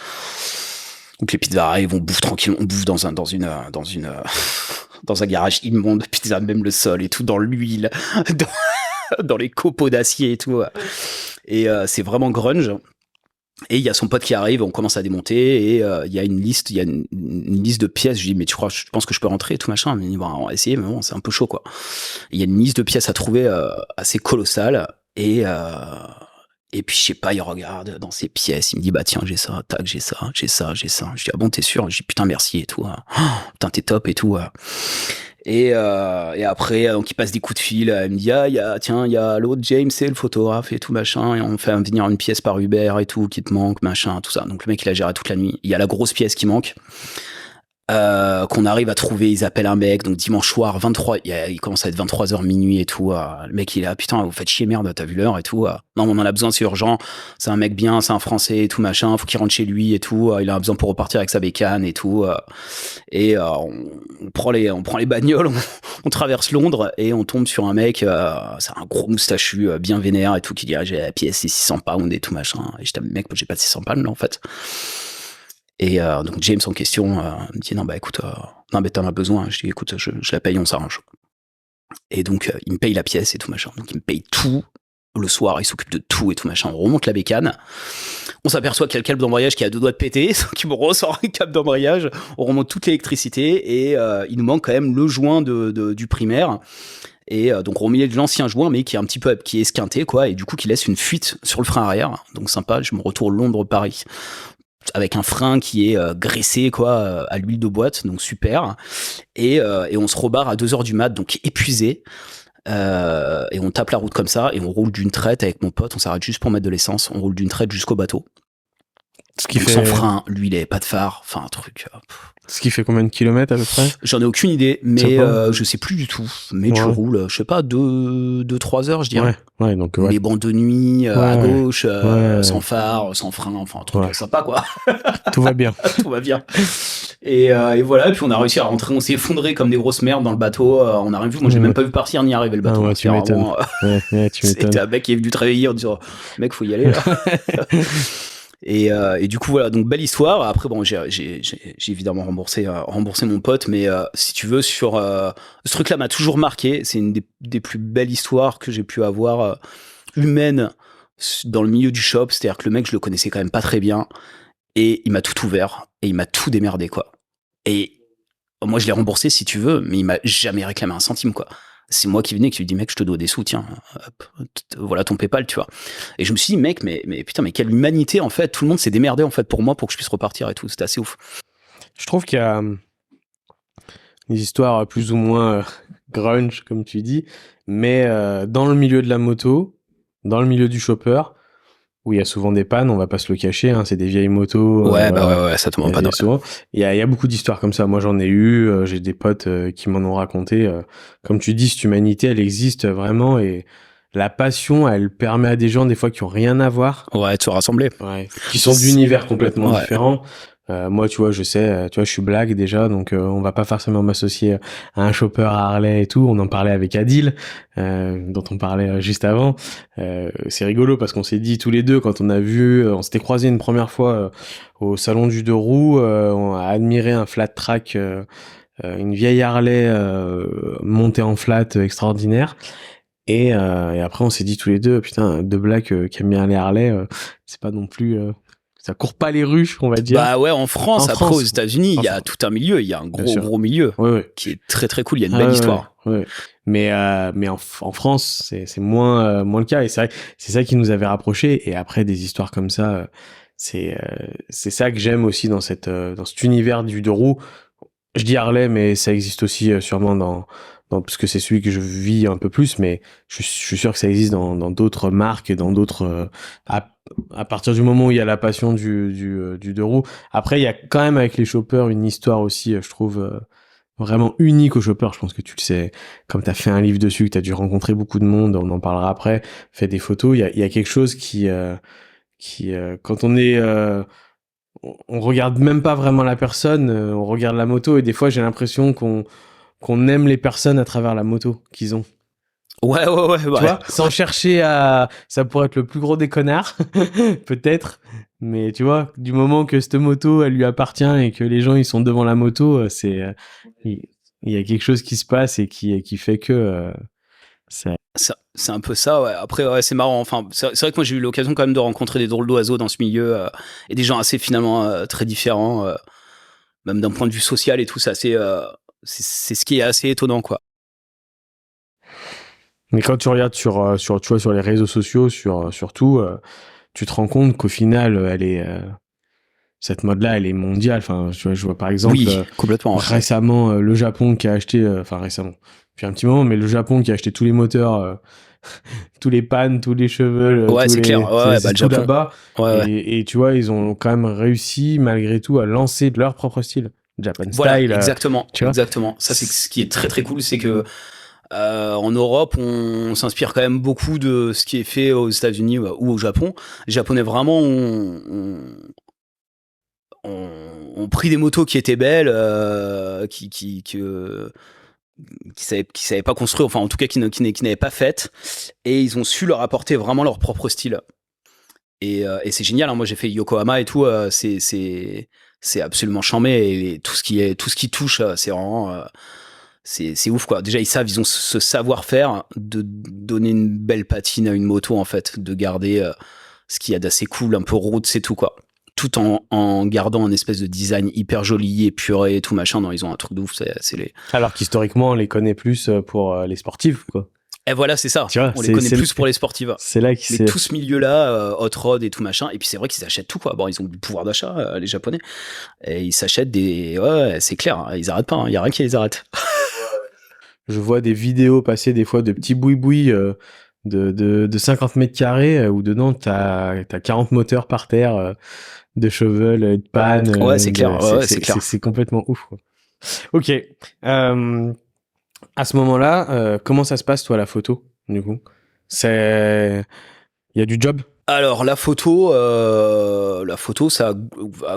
Donc les pizzas arrivent, on bouffe tranquille, on bouffe dans un garage immonde, pizza, même le sol et tout, dans l'huile, dans les copeaux d'acier et tout. Et c'est vraiment grunge. Et il y a son pote qui arrive, on commence à démonter, et il y a une liste de pièces. Je dis mais tu penses que je peux rentrer et tout machin. Il me dit bon, on va essayer, mais bon c'est un peu chaud quoi. Il y a une liste de pièces à trouver assez colossale, et puis je sais pas, il regarde dans ses pièces, il me dit bah tiens j'ai ça, tac j'ai ça. Je dis ah bon t'es sûr? Je dis putain merci et tout. Oh, putain t'es top et tout. Et après donc il passe des coups de fil, il me dit il y a l'autre James, c'est le photographe et tout machin, et on fait venir une pièce par Uber et tout qui te manque machin tout ça. Donc le mec il a géré toute la nuit. Il y a la grosse pièce qui manque. Qu'on arrive à trouver, ils appellent un mec, donc dimanche soir, il commence à être 23h minuit et tout, le mec il est là, putain, vous faites chier, merde, t'as vu l'heure et tout, non, on en a besoin, c'est urgent, c'est un mec bien, c'est un français et tout, machin, faut qu'il rentre chez lui et tout, il a besoin pour repartir avec sa bécane et tout, on prend les bagnoles, on traverse Londres, et on tombe sur un mec, c'est un gros moustachu, bien vénère et tout, qui dit, j'ai la pièce, c'est 600 pounds et tout, machin, et j'étais, mec, j'ai pas de 600 pounds là, en fait. Et donc James en question me dit non bah écoute, non mais t'en as besoin. Je dis écoute, je la paye, on s'arrange. Et donc il me paye la pièce et tout machin. Donc il me paye tout le soir, il s'occupe de tout et tout machin. On remonte la bécane, on s'aperçoit qu'il y a le câble d'embrayage qui a 2 doigts de péter, qui me ressort un câble d'embrayage. On remonte toute l'électricité, et il nous manque quand même le joint du primaire. Et donc on remet de l'ancien joint, mais qui est un petit peu qui est esquinté quoi, et du coup qui laisse une fuite sur le frein arrière. Donc sympa, je me retourne Londres-Paris avec un frein qui est graissé quoi, à l'huile de boîte, donc super. Et on se rebarre à 2h du mat, donc épuisé. Et on tape la route comme ça, et on roule d'une traite avec mon pote, on s'arrête juste pour mettre de l'essence, on roule d'une traite jusqu'au bateau. Ce qui Donc fait, sans frein, lui il avait pas de phare, enfin un truc. ce qui fait combien de kilomètres à peu près? J'en ai aucune idée, Je sais mais pas. je sais plus du tout. Mais tu Ouais. roules, je sais pas, 3 heures, je dirais. Ouais, donc ouais. Les bancs de nuit à Ouais, gauche, ouais. sans phare, sans frein, enfin un truc Ouais. sympa quoi. Tout va bien. Tout va bien. Et voilà, puis on a réussi à rentrer, on s'est effondré comme des grosses merdes dans le bateau. On a rien vu, moi j'ai même pas vu partir ni arriver le bateau. Ah ouais, hein. tu C'était m'étonnes. vraiment, Ouais, tu m'étonnes. c'était un mec qui est venu te réveiller en disant mec faut y aller là. Et du coup voilà, donc belle histoire. Après bon, j'ai évidemment remboursé mon pote, mais si tu veux sur ce truc-là m'a toujours marqué. C'est une des plus belles histoires que j'ai pu avoir humaines dans le milieu du shop. C'est-à-dire que le mec je le connaissais quand même pas très bien et il m'a tout ouvert et il m'a tout démerdé quoi. Et moi je l'ai remboursé si tu veux, mais il m'a jamais réclamé un centime quoi. C'est moi qui venais qui lui dis mec je te dois des sous tiens hop, voilà ton PayPal tu vois. Et je me suis dit mec mais putain mais quelle humanité en fait, tout le monde s'est démerdé en fait pour moi pour que je puisse repartir et tout, c'était assez ouf. Je trouve qu'il y a des histoires plus ou moins grunge comme tu dis, mais dans le milieu de la moto, dans le milieu du chopper, où il y a souvent des pannes, on va pas se le cacher, hein, c'est des vieilles motos. Ouais bah voilà. ouais ça te ment pas Il y de a souvent, il y a beaucoup d'histoires comme ça. Moi, j'en ai eu. J'ai des potes qui m'en ont raconté. Comme tu dis, cette humanité, elle existe vraiment et la passion, elle permet à des gens des fois qui ont rien à voir, ouais de se rassembler. qui sont d'univers complètement Ouais. différents. Moi, tu vois, je sais, tu vois, je suis blague déjà, donc on va pas forcément m'associer à un chopper à Harley et tout. On en parlait avec Adil, dont on parlait juste avant. C'est rigolo parce qu'on s'est dit tous les deux quand on a vu, on s'était croisés une première fois au salon du deux roues, on a admiré un flat track, une vieille Harley montée en flat extraordinaire. Et après, on s'est dit tous les deux, putain, deux blacks qui aiment bien les Harley, c'est pas non plus, ça court pas les rues, on va dire. Bah ouais en France, En après France, aux États-Unis il y a enfin, tout un milieu, il y a un bien gros sûr. milieu Ouais. qui est très très cool, il y a une Ah belle ouais, histoire. ouais. Mais en France, c'est moins moins le cas. Et c'est vrai, c'est ça qui nous avait rapprochés. Et après, des histoires comme ça, c'est ça que j'aime aussi dans dans cet univers du deux roues. Je dis Harley, mais ça existe aussi sûrement parce que c'est celui que je vis un peu plus, mais je suis sûr que ça existe dans d'autres marques et dans d'autres, à partir du moment où il y a la passion du deux roues. Après, il y a quand même avec les choppers une histoire aussi, je trouve, vraiment unique aux choppers. Je pense que tu le sais, comme tu as fait un livre dessus, que tu as dû rencontrer beaucoup de monde, on en parlera après, fait des photos, il y a quelque chose qui quand on est, on regarde même pas vraiment la personne, on regarde la moto et des fois j'ai l'impression qu'on aime les personnes à travers la moto qu'ils ont. Ouais Tu ouais. vois, sans chercher à, ça pourrait être le plus gros des connards, peut-être, mais tu vois, du moment que cette moto elle lui appartient et que les gens ils sont devant la moto, il il y a quelque chose qui se passe et qui fait que ça. C'est un peu ça, ouais. Après, ouais, c'est marrant. Enfin, c'est vrai que moi, j'ai eu l'occasion quand même de rencontrer des drôles d'oiseaux dans ce milieu et des gens assez finalement très différents, même d'un point de vue social et tout. C'est assez, c'est ce qui est assez étonnant, quoi. Mais quand tu regardes tu vois, sur les réseaux sociaux, surtout, tu te rends compte qu'au final, elle est cette mode-là, elle est mondiale. Enfin, je vois par exemple Oui, complètement. Ouais. récemment le Japon qui a acheté, enfin récemment, depuis un petit moment, mais le Japon qui a acheté tous les moteurs, tous les pannes, tous les cheveux, Ouais, tous c'est les, clair. Ouais, c'est le tout Japon. là-bas. Ouais. Et tu vois, ils ont quand même réussi malgré tout à lancer leur propre style, Japan Voilà, style. exactement, Tu vois, exactement. Ça, c'est ce qui est très très cool, c'est que en Europe, on s'inspire quand même beaucoup de ce qui est fait aux États-Unis ou au Japon. Les Japonais vraiment ont pris des motos qui étaient belles, qui savaient pas construire, enfin en tout cas qui n'avaient pas faites, et ils ont su leur apporter vraiment leur propre style. Et c'est génial. Hein. Moi, j'ai fait Yokohama et tout. C'est absolument charmé et tout ce qui touche, c'est vraiment c'est ouf quoi. Déjà ils ont ce savoir-faire de donner une belle patine à une moto en fait, de garder ce qu'il y a d'assez cool, un peu route, c'est tout quoi. Tout en gardant un espèce de design hyper joli, épuré et tout machin. Non, ils ont un truc de ouf. C'est les. alors qu'historiquement, on les connaît plus pour les sportifs, quoi. Et voilà, c'est ça. Tu vois, On les connaît plus pour les sportives. C'est là Mais tout ce milieu-là, hot rod et tout machin. Et puis c'est vrai qu'ils achètent tout quoi. Bon, ils ont du pouvoir d'achat, les Japonais. Et ils s'achètent des. Ouais, c'est clair. Hein, ils arrêtent pas. Il y a rien qui les arrête. Je vois des vidéos passer des fois de petits boui-boui de 50 mètres carrés où dedans t'as 40 moteurs par terre de shovel et de panne. Ouais, c'est clair. C'est clair. C'est complètement ouf, quoi. Ok. À ce moment-là, comment ça se passe, toi, la photo, du coup? Il y a du job? Alors, la photo, ça,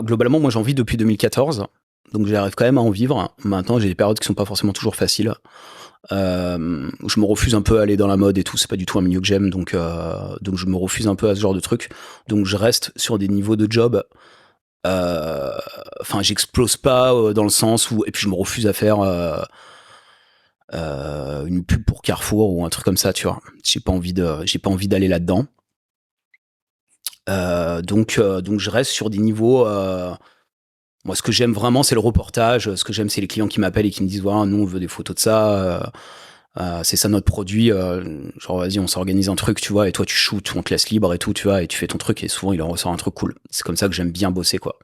globalement, moi, j'en vis depuis 2014. Donc, j'arrive quand même à en vivre. Maintenant, j'ai des périodes qui sont pas forcément toujours faciles. Je me refuse un peu à aller dans la mode et tout. C'est pas du tout un milieu que j'aime. Donc, je me refuse un peu à ce genre de truc. Donc, je reste sur des niveaux de job. Enfin, j'explose pas dans le sens où, et puis je me refuse à faire une pub pour Carrefour ou un truc comme ça, tu vois. J'ai pas envie d'aller là-dedans. Donc je reste sur des niveaux. Moi, ce que j'aime vraiment, c'est le reportage. Ce que j'aime, c'est les clients qui m'appellent et qui me disent voilà, nous on veut des photos de ça. C'est ça notre produit. Genre vas-y, on s'organise un truc, tu vois. Et toi, tu shootes, on te laisse libre et tout, tu vois. Et tu fais ton truc et souvent il en ressort un truc cool. C'est comme ça que j'aime bien bosser, quoi.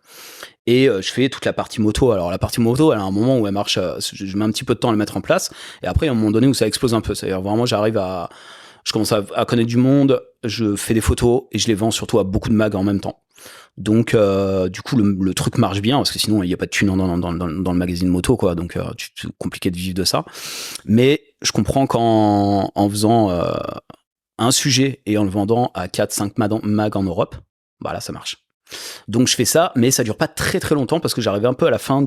Et je fais toute la partie moto. Alors la partie moto, elle a un moment où elle marche. Je mets un petit peu de temps à la mettre en place. Et après, il y a un moment donné où ça explose un peu. C'est-à-dire vraiment, je commence à connaître du monde, je fais des photos et je les vends surtout à beaucoup de mags en même temps. Donc, du coup, le truc marche bien parce que sinon, il n'y a pas de thunes dans le magazine moto, quoi. Donc, c'est compliqué de vivre de ça. Mais je comprends qu'en faisant un sujet et en le vendant à 4-5 mags en Europe, bah là, ça marche. Donc, je fais ça, mais ça dure pas très très longtemps parce que j'arrivais un peu à la fin un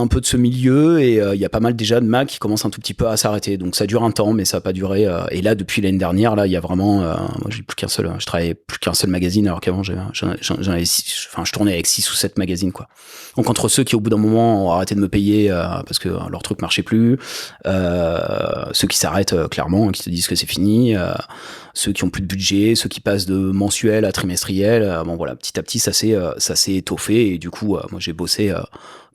peu de ce milieu et il y a pas mal déjà de mags qui commencent un tout petit peu à s'arrêter, donc ça dure un temps mais ça va pas durer et là depuis l'année dernière là il y a vraiment moi je travaillais plus qu'un seul magazine alors qu'avant j'en avais je tournais avec 6 ou 7 magazines, quoi. Donc entre ceux qui au bout d'un moment ont arrêté de me payer parce que leur truc marchait plus, ceux qui s'arrêtent clairement, qui te disent que c'est fini, ceux qui ont plus de budget, ceux qui passent de mensuel à trimestriel, bon voilà, petit à petit ça s'est étoffé et du coup moi j'ai bossé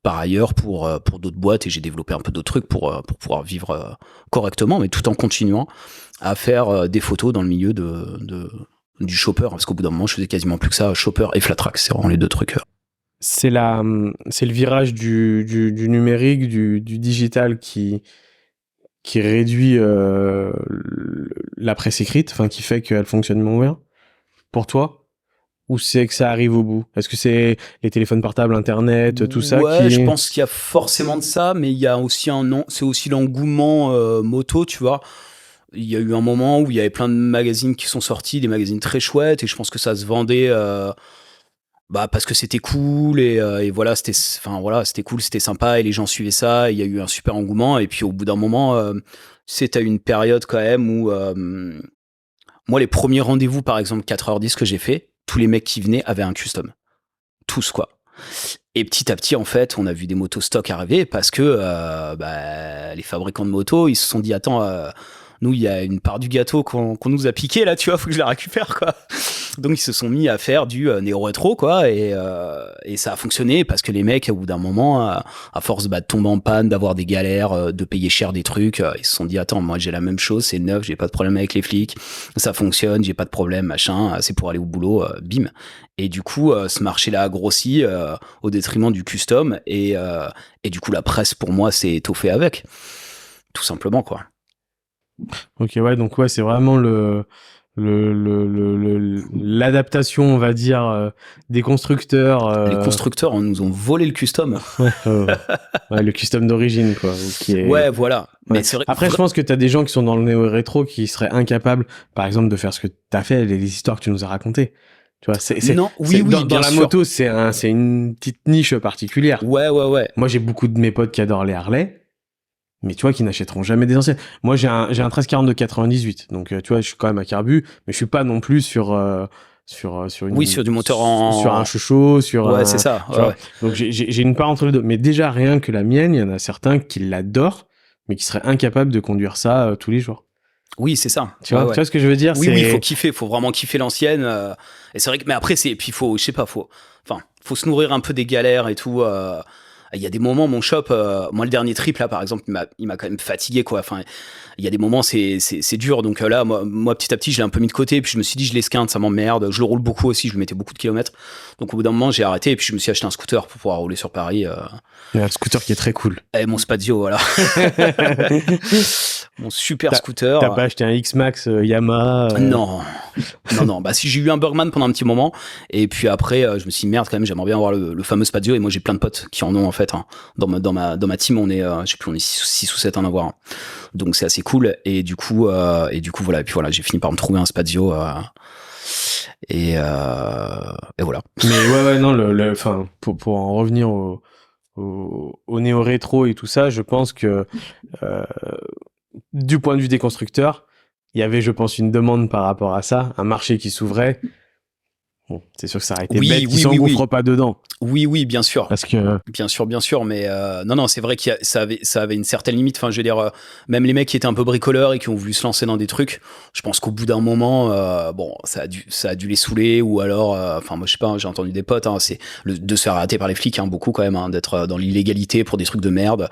par ailleurs pour d'autres boîtes et j'ai développé un peu d'autres trucs pour pouvoir vivre correctement, mais tout en continuant à faire des photos dans le milieu du shopper, parce qu'au bout d'un moment je faisais quasiment plus que ça, shopper et flat track, c'est vraiment les deux trucs. C'est le virage du numérique, du digital qui réduit la presse écrite, enfin qui fait qu'elle fonctionne moins bien pour toi? Ou c'est que ça arrive au bout? Est-ce que c'est les téléphones portables, Internet, tout ça Ouais, je pense qu'il y a forcément de ça, mais il y a aussi c'est aussi l'engouement moto, tu vois. Il y a eu un moment où il y avait plein de magazines qui sont sortis, des magazines très chouettes, et je pense que ça se vendait parce que c'était cool et voilà, c'était cool, c'était sympa et les gens suivaient ça, et il y a eu un super engouement, et puis au bout d'un moment, t'as eu une période quand même où moi les premiers rendez-vous par exemple 4h10 que j'ai fait, tous les mecs qui venaient avaient un custom. Tous, quoi. Et petit à petit, en fait, on a vu des motos stock arriver parce que les fabricants de motos, ils se sont dit attends, nous, il y a une part du gâteau qu'on nous a piqué là, tu vois, faut que je la récupère, quoi. Donc ils se sont mis à faire du néo-rétro, quoi, et ça a fonctionné parce que les mecs, au bout d'un moment, à force de tomber en panne, d'avoir des galères, de payer cher des trucs, ils se sont dit attends, moi j'ai la même chose, c'est neuf, j'ai pas de problème avec les flics, ça fonctionne, j'ai pas de problème, machin, c'est pour aller au boulot, bim. Et du coup, ce marché-là a grossi au détriment du custom, et du coup la presse pour moi s'est étoffée avec, tout simplement, quoi. Ok, ouais, donc ouais, c'est vraiment l'adaptation, on va dire, des constructeurs. Les constructeurs nous ont volé le custom. Ouais, le custom d'origine, quoi. Ouais, voilà. Ouais. Mais c'est vrai. Après, je pense que t'as des gens qui sont dans le néo-rétro qui seraient incapables, par exemple, de faire ce que t'as fait, les histoires que tu nous as racontées. Tu vois, dans la moto, c'est une petite niche particulière. Ouais. Moi, j'ai beaucoup de mes potes qui adorent les Harley, mais tu vois, qui n'achèteront jamais des anciennes. Moi, j'ai un 1340 de 98, donc tu vois, je suis quand même à carbu, mais je suis pas non plus sur du moteur sur un chouchou, ouais, c'est ça. Ouais. Donc j'ai une part entre les deux, mais déjà rien que la mienne, il y en a certains qui l'adorent, mais qui seraient incapables de conduire ça tous les jours. Oui, c'est ça. Tu vois ce que je veux dire? Oui, il faut kiffer, faut vraiment kiffer l'ancienne. Et c'est vrai que, mais après, puis faut se nourrir un peu des galères et tout. Il y a des moments, mon shop, moi le dernier trip là, par exemple, il m'a quand même fatigué, quoi. Enfin, il y a des moments, c'est dur. Donc là, moi, petit à petit, je l'ai un peu mis de côté. Puis je me suis dit, je l'esquinte, ça m'emmerde. Je le roule beaucoup aussi, je lui mettais beaucoup de kilomètres. Donc au bout d'un moment, j'ai arrêté et puis je me suis acheté un scooter pour pouvoir rouler sur Paris. Il y a un scooter qui est très cool. Et mon Spadio, voilà. mon super scooter. T'as pas acheté un X-Max Yamaha Non. Non. Bah, si j'ai eu un Bergman pendant un petit moment. Et puis après, je me suis dit, merde, quand même, j'aimerais bien avoir le fameux Spadio. Et moi, j'ai plein de potes qui en ont, en fait. Hein. Dans ma team, on est, je sais plus, on est 6 ou 7 à en avoir. Hein. Donc, c'est assez cool. Et du coup, voilà. Et puis voilà, j'ai fini par me trouver un Spadio. Et voilà. Mais ouais, non, enfin, pour en revenir au néo-rétro et tout ça, je pense que du point de vue des constructeurs, il y avait, je pense, une demande par rapport à ça, un marché qui s'ouvrait. Bon, c'est sûr que ça aurait été bête qu'ils s'engouffrent pas dedans. Oui, bien sûr. Parce que bien sûr, mais non, c'est vrai que ça avait une certaine limite. Enfin, je veux dire, même les mecs qui étaient un peu bricoleurs et qui ont voulu se lancer dans des trucs, je pense qu'au bout d'un moment, bon, ça a dû les saouler, ou alors, enfin, moi, je sais pas, j'ai entendu des potes, hein, c'est de se faire arrêter par les flics, hein, beaucoup quand même, hein, d'être dans l'illégalité pour des trucs de merde.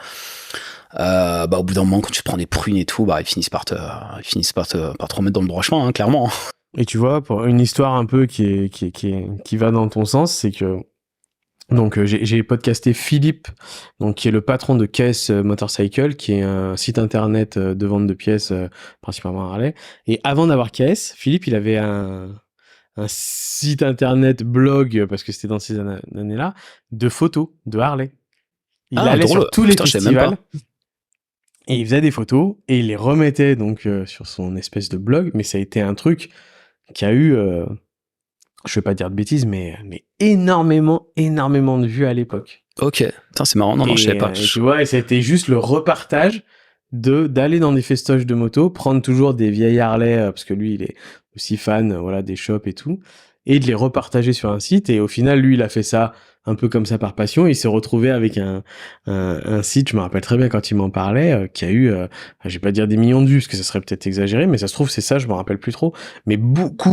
Bah, au bout d'un moment, quand tu te prends des prunes et tout, bah, ils finissent par te remettre dans le droit chemin, hein, clairement. Et tu vois, pour une histoire un peu qui va dans ton sens, c'est que donc j'ai podcasté Philippe, donc qui est le patron de KS Motorcycle, qui est un site internet de vente de pièces principalement à Harley. Et avant d'avoir KS, Philippe, il avait un site internet blog, parce que c'était dans ces années-là, de photos de Harley. Il allait sur tous les festivals et il faisait des photos et il les remettait donc sur son espèce de blog. Mais ça a été un truc qui a eu, je vais pas dire de bêtises, mais énormément de vues à l'époque. Ok, putain, c'est marrant, non, je savais pas. Et tu vois, et c'était juste le repartage d'aller dans des festoches de moto, prendre toujours des vieilles Harley, parce que lui, il est aussi fan, voilà, des shops et tout, et de les repartager sur un site. Et au final, lui, il a fait ça un peu comme ça par passion. Il s'est retrouvé avec un site, je me rappelle très bien quand il m'en parlait, qui a eu, je vais pas dire des millions de vues, parce que ça serait peut-être exagéré, mais ça se trouve c'est ça, je me rappelle plus trop. Mais beaucoup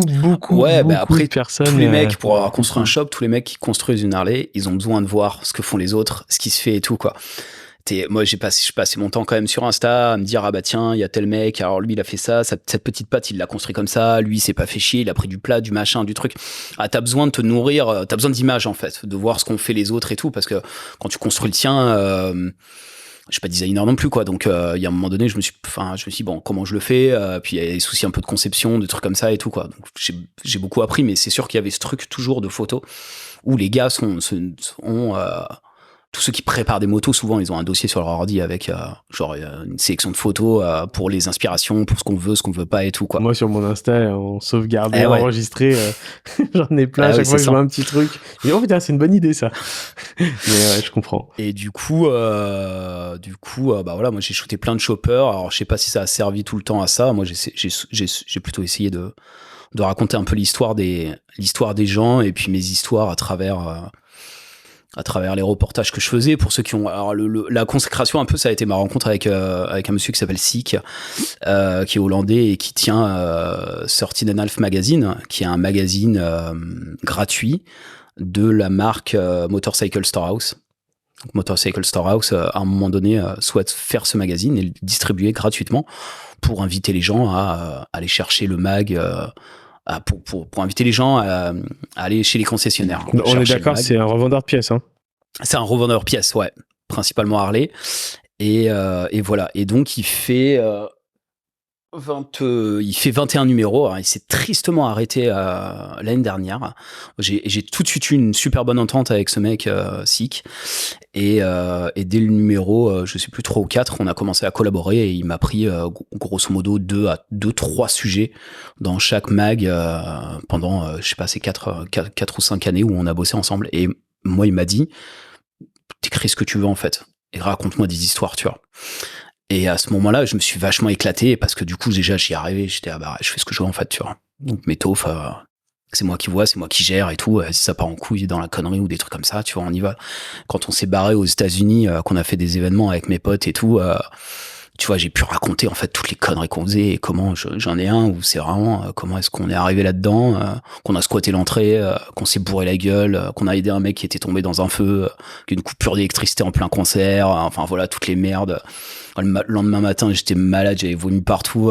après, de personnes. Tous les mecs, pour avoir construit un shop, tous les mecs qui construisent une Harley, ils ont besoin de voir ce que font les autres, ce qui se fait et tout, quoi. Moi, je passais mon temps quand même sur Insta à me dire, ah bah tiens, il y a tel mec, alors lui il a fait ça, cette petite patte il l'a construit comme ça, lui il s'est pas fait chier, il a pris du plat, du machin, du truc. Ah, t'as besoin de te nourrir, t'as besoin d'images en fait, de voir ce qu'ont fait les autres et tout, parce que quand tu construis le tien, je suis pas designer non plus, quoi. Donc il y a un moment donné, je me suis dit, bon, comment je le fais, puis il y a des soucis un peu de conception, de trucs comme ça et tout, quoi. Donc j'ai beaucoup appris, mais c'est sûr qu'il y avait ce truc toujours de photos où les gars tous ceux qui préparent des motos, souvent, ils ont un dossier sur leur ordi avec une sélection de photos pour les inspirations, pour ce qu'on veut pas et tout, quoi. Moi, sur mon Insta, on sauvegarde, enregistré, j'en ai plein. Chaque fois que je vois un petit truc, je dis, oh putain, c'est une bonne idée, ça. Mais ouais, je comprends. Et du coup, bah voilà, moi j'ai shooté plein de choppers. Alors, je sais pas si ça a servi tout le temps à ça. Moi, j'ai plutôt essayé de raconter un peu l'histoire des gens et puis mes histoires à travers les reportages que je faisais. Pour ceux qui ont, alors la consécration un peu, ça a été ma rencontre avec un monsieur qui s'appelle Sik, qui est hollandais et qui tient 13.5 Magazine, qui est un magazine gratuit de la marque Motorcycle Storehouse. Donc, Motorcycle Storehouse, à un moment donné, souhaite faire ce magazine et le distribuer gratuitement pour inviter les gens à aller chercher le mag. Pour inviter les gens à aller chez les concessionnaires. On est d'accord, c'est un revendeur de pièces, hein. C'est un revendeur de pièces, ouais, principalement Harley. Et voilà. Et donc il fait 21 numéros. Alors, il s'est tristement arrêté l'année dernière. J'ai tout de suite eu une super bonne entente avec ce mec Sik. Et dès le numéro, je sais plus 3 ou 4, on a commencé à collaborer et il m'a pris grosso modo 2-3 sujets dans chaque mag pendant, je sais pas, ces 4 ou 5 années où on a bossé ensemble. Et moi, il m'a dit, t'écris ce que tu veux en fait et raconte-moi des histoires, tu vois. Et à ce moment-là, je me suis vachement éclaté parce que du coup, déjà, j'y arrivais. J'étais, je fais ce que je veux en fait, tu vois. Donc mes taufs, c'est moi qui vois, c'est moi qui gère et tout. Si ça part en couille dans la connerie ou des trucs comme ça, tu vois, on y va. Quand on s'est barré aux États-Unis, qu'on a fait des événements avec mes potes et tout, tu vois, j'ai pu raconter en fait toutes les conneries qu'on faisait et comment j'en ai un où c'est vraiment comment est-ce qu'on est arrivé là-dedans, qu'on a squatté l'entrée, qu'on s'est bourré la gueule, qu'on a aidé un mec qui était tombé dans un feu, qu'une coupure d'électricité en plein concert, enfin voilà, toutes les merdes. Le lendemain matin, j'étais malade, j'avais vomi partout.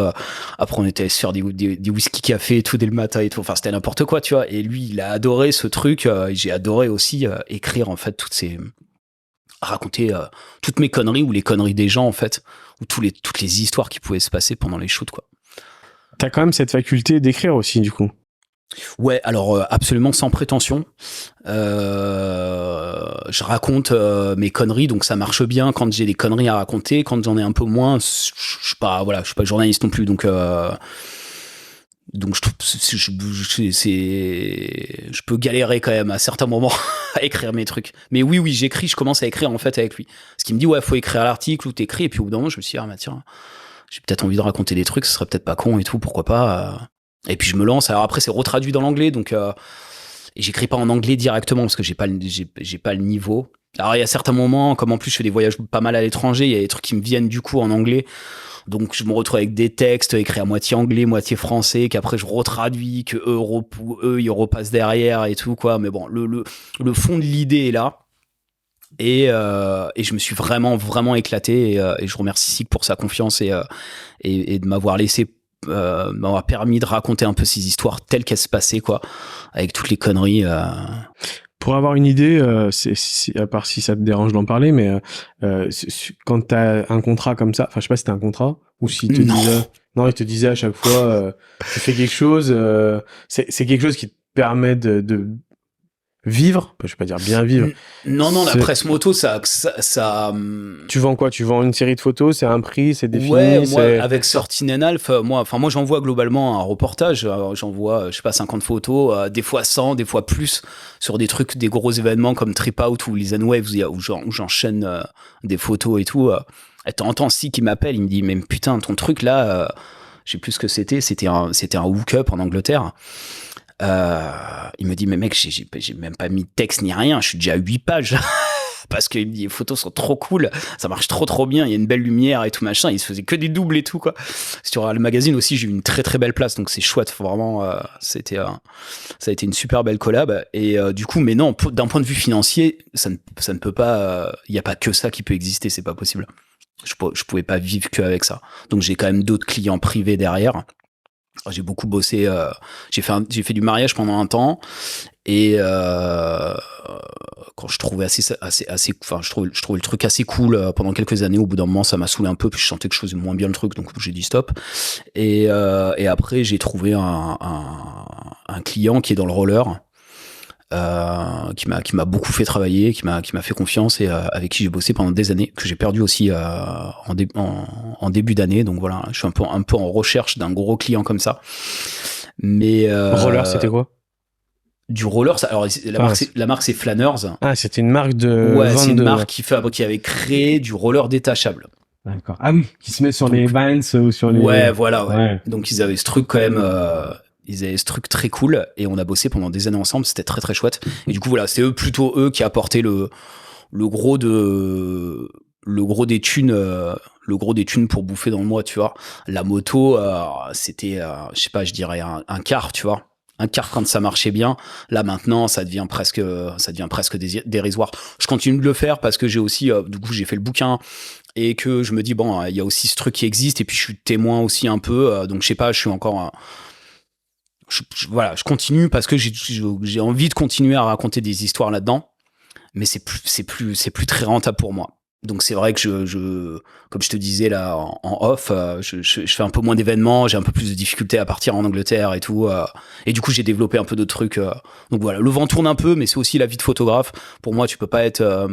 Après, on était allé se faire des whisky café et tout dès le matin et tout. Enfin, c'était n'importe quoi, tu vois. Et lui, il a adoré ce truc. Et j'ai adoré aussi écrire en fait toutes ces raconter toutes mes conneries ou les conneries des gens en fait, ou toutes les histoires qui pouvaient se passer pendant les shoots quoi. T'as quand même cette faculté d'écrire aussi du coup. Ouais, alors absolument sans prétention. Je raconte mes conneries, donc ça marche bien quand j'ai des conneries à raconter. Quand j'en ai un peu moins, je suis pas journaliste non plus, donc je trouve je peux galérer quand même à certains moments à écrire mes trucs. Mais oui, j'écris, je commence à écrire en fait avec lui. Ce qui me dit ouais, faut écrire l'article ou t'écris, et puis au bout d'un moment, je me suis dit ah tiens, j'ai peut-être envie de raconter des trucs, ce serait peut-être pas con et tout, pourquoi pas. Et puis je me lance. Alors après, c'est retraduit dans l'anglais, donc et j'écris pas en anglais directement parce que j'ai pas le niveau. Alors il y a certains moments, comme en plus je fais des voyages pas mal à l'étranger, il y a des trucs qui me viennent du coup en anglais. Donc je me retrouve avec des textes écrits à moitié anglais, moitié français, qu'après je retraduis, que eux ils repassent derrière et tout quoi. Mais bon, le fond de l'idée est là. Et je me suis vraiment éclaté et je remercie Sig pour sa confiance et de m'avoir laissé m'avoir permis de raconter un peu ces histoires telles qu'elles se passaient quoi, avec toutes les conneries. Pour avoir une idée, à part si ça te dérange d'en parler, mais quand t'as un contrat comme ça, enfin je sais pas si t'as un contrat ou si te il te disait à chaque fois tu fais quelque chose, c'est quelque chose qui te permet de vivre, je vais pas dire bien vivre. Non, la presse moto, ça. Tu vends quoi? Tu vends une série de photos, c'est un prix, c'est défini. Ouais, moi, avec Sortinen Alpha, moi, j'envoie globalement un reportage. J'envoie, je sais pas, 50 photos, des fois 100, des fois plus, sur des trucs, des gros événements comme Trip Out ou Listen Waves, où j'enchaîne des photos et tout. Et t'entends Si qui m'appelle, il me dit, mais putain, ton truc là, je sais plus ce que c'était un hook-up en Angleterre. Il me dit mais mec j'ai même pas mis de texte ni rien, je suis déjà à 8 pages parce que il me dit les photos sont trop cool, ça marche trop bien, il y a une belle lumière et tout machin, il se faisait que des doubles et tout quoi. Sur le magazine aussi j'ai eu une très belle place, donc c'est chouette vraiment. Ça a été une super belle collab et du coup mais non, d'un point de vue financier ça ne peut pas, il y a pas que ça qui peut exister, c'est pas possible. Je pouvais pas vivre que avec ça, donc j'ai quand même d'autres clients privés derrière. J'ai beaucoup bossé, j'ai fait du mariage pendant un temps et quand je trouvais je trouvais le truc assez cool pendant quelques années. Au bout d'un moment, ça m'a saoulé un peu, puis je sentais que je faisais moins bien le truc, donc j'ai dit stop. Et après, j'ai trouvé un client qui est dans le roller. Qui m'a beaucoup fait travailler, qui m'a fait confiance et avec qui j'ai bossé pendant des années, que j'ai perdu aussi en début d'année. Donc voilà, je suis un peu en recherche d'un gros client comme ça. Mais roller, c'était quoi? Du roller, alors la marque c'est Flanners. Ah, c'était une marque de. Ouais, c'est une marque qui avait créé du roller détachable. D'accord. Ah oui, qui se met sur les Vans ou sur les. Ouais, voilà. Ouais. Donc ils avaient ce truc quand même. Ils avaient ce truc très cool et on a bossé pendant des années ensemble, c'était très chouette. Et du coup voilà, c'est plutôt eux qui apportaient le gros des thunes pour bouffer dans le mois, tu vois. La moto c'était je sais pas, je dirais un quart, tu vois. Un quart quand ça marchait bien. Là maintenant, ça devient presque dérisoire. Je continue de le faire parce que j'ai aussi du coup j'ai fait le bouquin et que je me dis bon, il y a aussi ce truc qui existe et puis je suis témoin aussi un peu, donc je sais pas, je suis encore je continue parce que j'ai envie de continuer à raconter des histoires là-dedans, mais c'est plus très rentable pour moi. Donc c'est vrai que comme je te disais là en off, je fais un peu moins d'événements, j'ai un peu plus de difficultés à partir en Angleterre et tout, et du coup j'ai développé un peu d'autres trucs. Donc voilà, le vent tourne un peu, mais c'est aussi la vie de photographe. Pour moi, tu peux pas être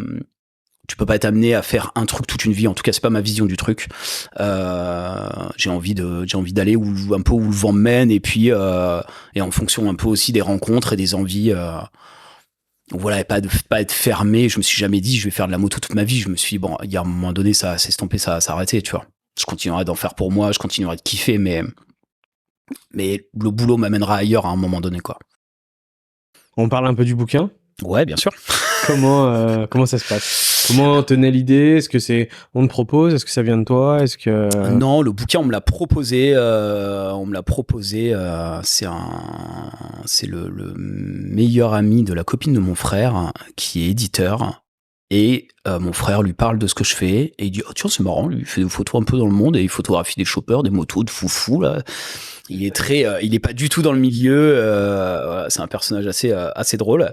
amené à faire un truc toute une vie. En tout cas, c'est pas ma vision du truc. J'ai envie d'aller un peu où le vent me mène et puis et en fonction un peu aussi des rencontres et des envies. Voilà, et pas être fermé. Je me suis jamais dit je vais faire de la moto toute ma vie. Je me suis dit bon, il y a un moment donné ça s'est estompé, ça a arrêté, tu vois. Je continuerai d'en faire pour moi, je continuerai de kiffer, mais le boulot m'amènera ailleurs à un moment donné, quoi. On parle un peu du bouquin? Ouais, bien sûr. Comment ça se passe? Comment te naît l'idée? Est-ce que on te propose? Est-ce que ça vient de toi? Est-ce que... Non, le bouquin, on me l'a proposé. C'est le meilleur ami de la copine de mon frère qui est éditeur. Et mon frère lui parle de ce que je fais et il dit, oh tiens, c'est marrant, lui, il fait des photos un peu dans le monde et il photographie des choppers, des motos de foufou, là. Il est pas du tout dans le milieu. Voilà, c'est un personnage assez drôle.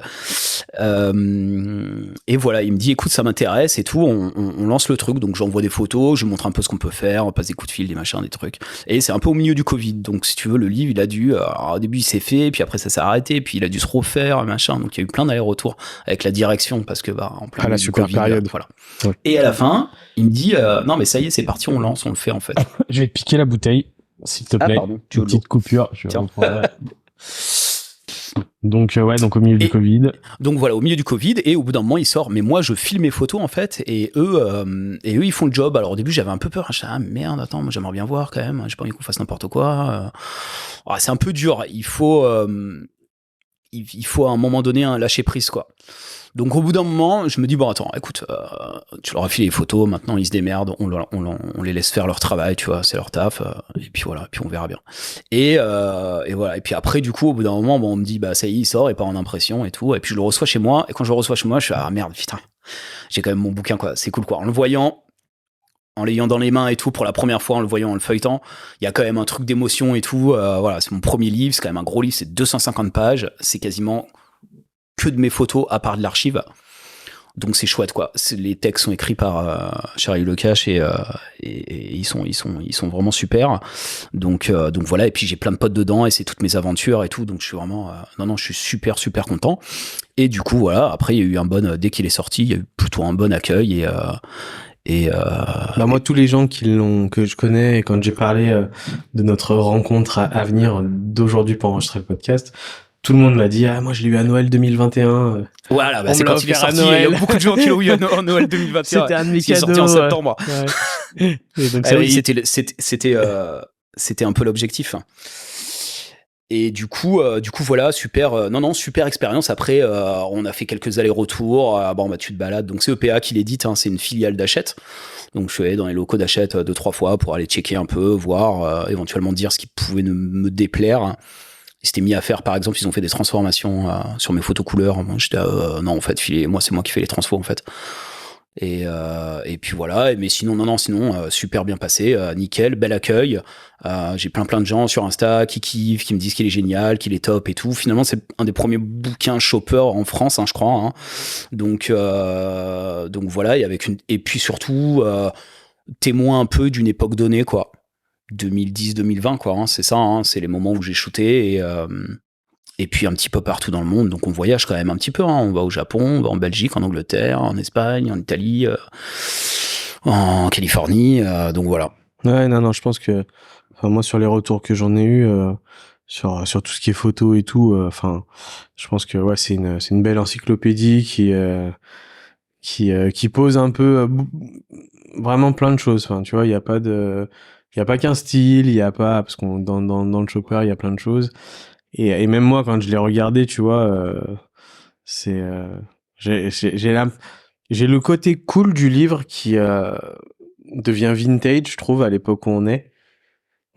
Et voilà, il me dit, écoute, ça m'intéresse et tout. On lance le truc. Donc j'envoie des photos, je montre un peu ce qu'on peut faire, on passe des coups de fil, des machins, des trucs. Et c'est un peu au milieu du Covid. Donc si tu veux, le livre, il a dû. Alors, au début, il s'est fait, puis après ça s'est arrêté, puis il a dû se refaire, machin. Donc il y a eu plein d'allers-retours avec la direction parce que en plein la super COVID, période. Voilà. Ouais. Et à la fin, il me dit, non mais ça y est, c'est parti, on lance, on le fait en fait. Je vais te piquer la bouteille. S'il te plaît, pardon, une petite coupure. Donc au milieu du Covid. Donc voilà, au milieu du Covid, et au bout d'un moment, il sort. Mais moi, je filme mes photos en fait, et eux, ils font le job. Alors au début, j'avais un peu peur. Je disais, ah merde, attends, moi j'aimerais bien voir quand même. J'ai pas envie qu'on fasse n'importe quoi. C'est un peu dur. Il faut à un moment donné lâcher prise quoi. Donc au bout d'un moment, je me dis bon attends, écoute, tu leur as filé les photos, maintenant ils se démerdent, on les laisse faire leur travail, tu vois, c'est leur taf, et puis voilà, puis on verra bien. Et voilà, et puis après du coup au bout d'un moment, on me dit bah ça y est, il sort, il part en impression et tout, et puis je le reçois chez moi, et quand je le reçois chez moi, je suis ah merde putain, j'ai quand même mon bouquin quoi, c'est cool quoi, en le voyant. En l'ayant dans les mains et tout, pour la première fois, en le voyant, en le feuilletant, il y a quand même un truc d'émotion et tout. Voilà, c'est mon premier livre, c'est quand même un gros livre, c'est 250 pages, c'est quasiment que de mes photos à part de l'archive. Donc c'est chouette quoi. Les textes sont écrits par Charlie Lecache et ils sont vraiment super. Donc voilà, et puis j'ai plein de potes dedans et c'est toutes mes aventures et tout. Donc je suis vraiment je suis super content. Et du coup voilà, après il y a eu dès qu'il est sorti, il y a eu plutôt un bon accueil moi tous les gens que je connais, et quand j'ai parlé de notre rencontre à venir d'aujourd'hui pour enregistrer le podcast, tout le monde m'a dit moi je l'ai eu à Noël 2021. Voilà, c'est quand il est sorti. Il y a beaucoup de gens qui l'ont eu à Noël 2021. C'était un de mes cadeaux. Sorti en septembre. Ouais. Et donc c'était un peu l'objectif. Et du coup voilà, super. Super expérience. Après, on a fait quelques allers-retours. Tu te balades. Donc c'est EPA qui l'édite. C'est une filiale d'Hachette. Donc je suis allé dans les locaux d'Hachette 2-3 fois pour aller checker un peu, voir, éventuellement dire ce qui pouvait me déplaire. Ils s'étaient mis à faire, par exemple, ils ont fait des transformations sur mes photos couleurs. Moi, j'étais non, en fait, c'est moi qui fais les transfos, en fait. Et puis voilà. Mais sinon, super bien passé, nickel, bel accueil. J'ai plein de gens sur Insta qui kiffent, qui me disent qu'il est génial, qu'il est top et tout. Finalement, c'est un des premiers bouquins shopper en France, je crois. Donc voilà. Et puis surtout, témoin un peu d'une époque donnée, quoi. 2010-2020 quoi, c'est ça, c'est les moments où j'ai shooté et puis un petit peu partout dans le monde, donc on voyage quand même un petit peu, on va au Japon, on va en Belgique, en Angleterre, en Espagne, en Italie, en Californie, donc voilà. Ouais, non, je pense que moi sur les retours que j'en ai eu sur tout ce qui est photo et tout, je pense que ouais, c'est une belle encyclopédie qui pose un peu vraiment plein de choses, tu vois, il y a pas qu'un style, il y a pas, parce qu'on dans le chopper il y a plein de choses, et même moi quand je l'ai regardé, tu vois, j'ai le côté cool du livre qui devient vintage, je trouve, à l'époque où on est.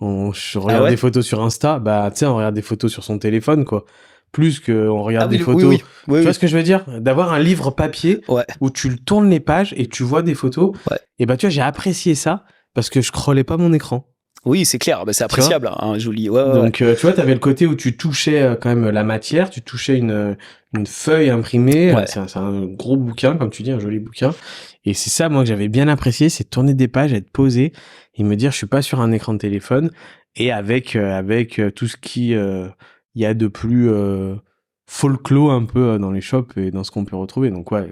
Je regarde des photos sur Insta, tu sais, on regarde des photos sur son téléphone, quoi. Plus qu'on regarde des photos. Oui, tu vois ce que je veux dire? D'avoir un livre papier où tu le tournes les pages et tu vois des photos. Ouais. Et tu vois, j'ai apprécié ça parce que je scrollais pas mon écran. Oui, c'est clair, c'est appréciable, joli. Ouais, donc, tu vois, t'avais le côté où tu touchais quand même la matière, tu touchais une feuille imprimée. Ouais. C'est un gros bouquin, comme tu dis, un joli bouquin. Et c'est ça, moi, que j'avais bien apprécié, c'est tourner des pages, être posé et me dire, je suis pas sur un écran de téléphone, et avec tout ce qui y a de plus folklore un peu dans les shops et dans ce qu'on peut retrouver. Donc ouais,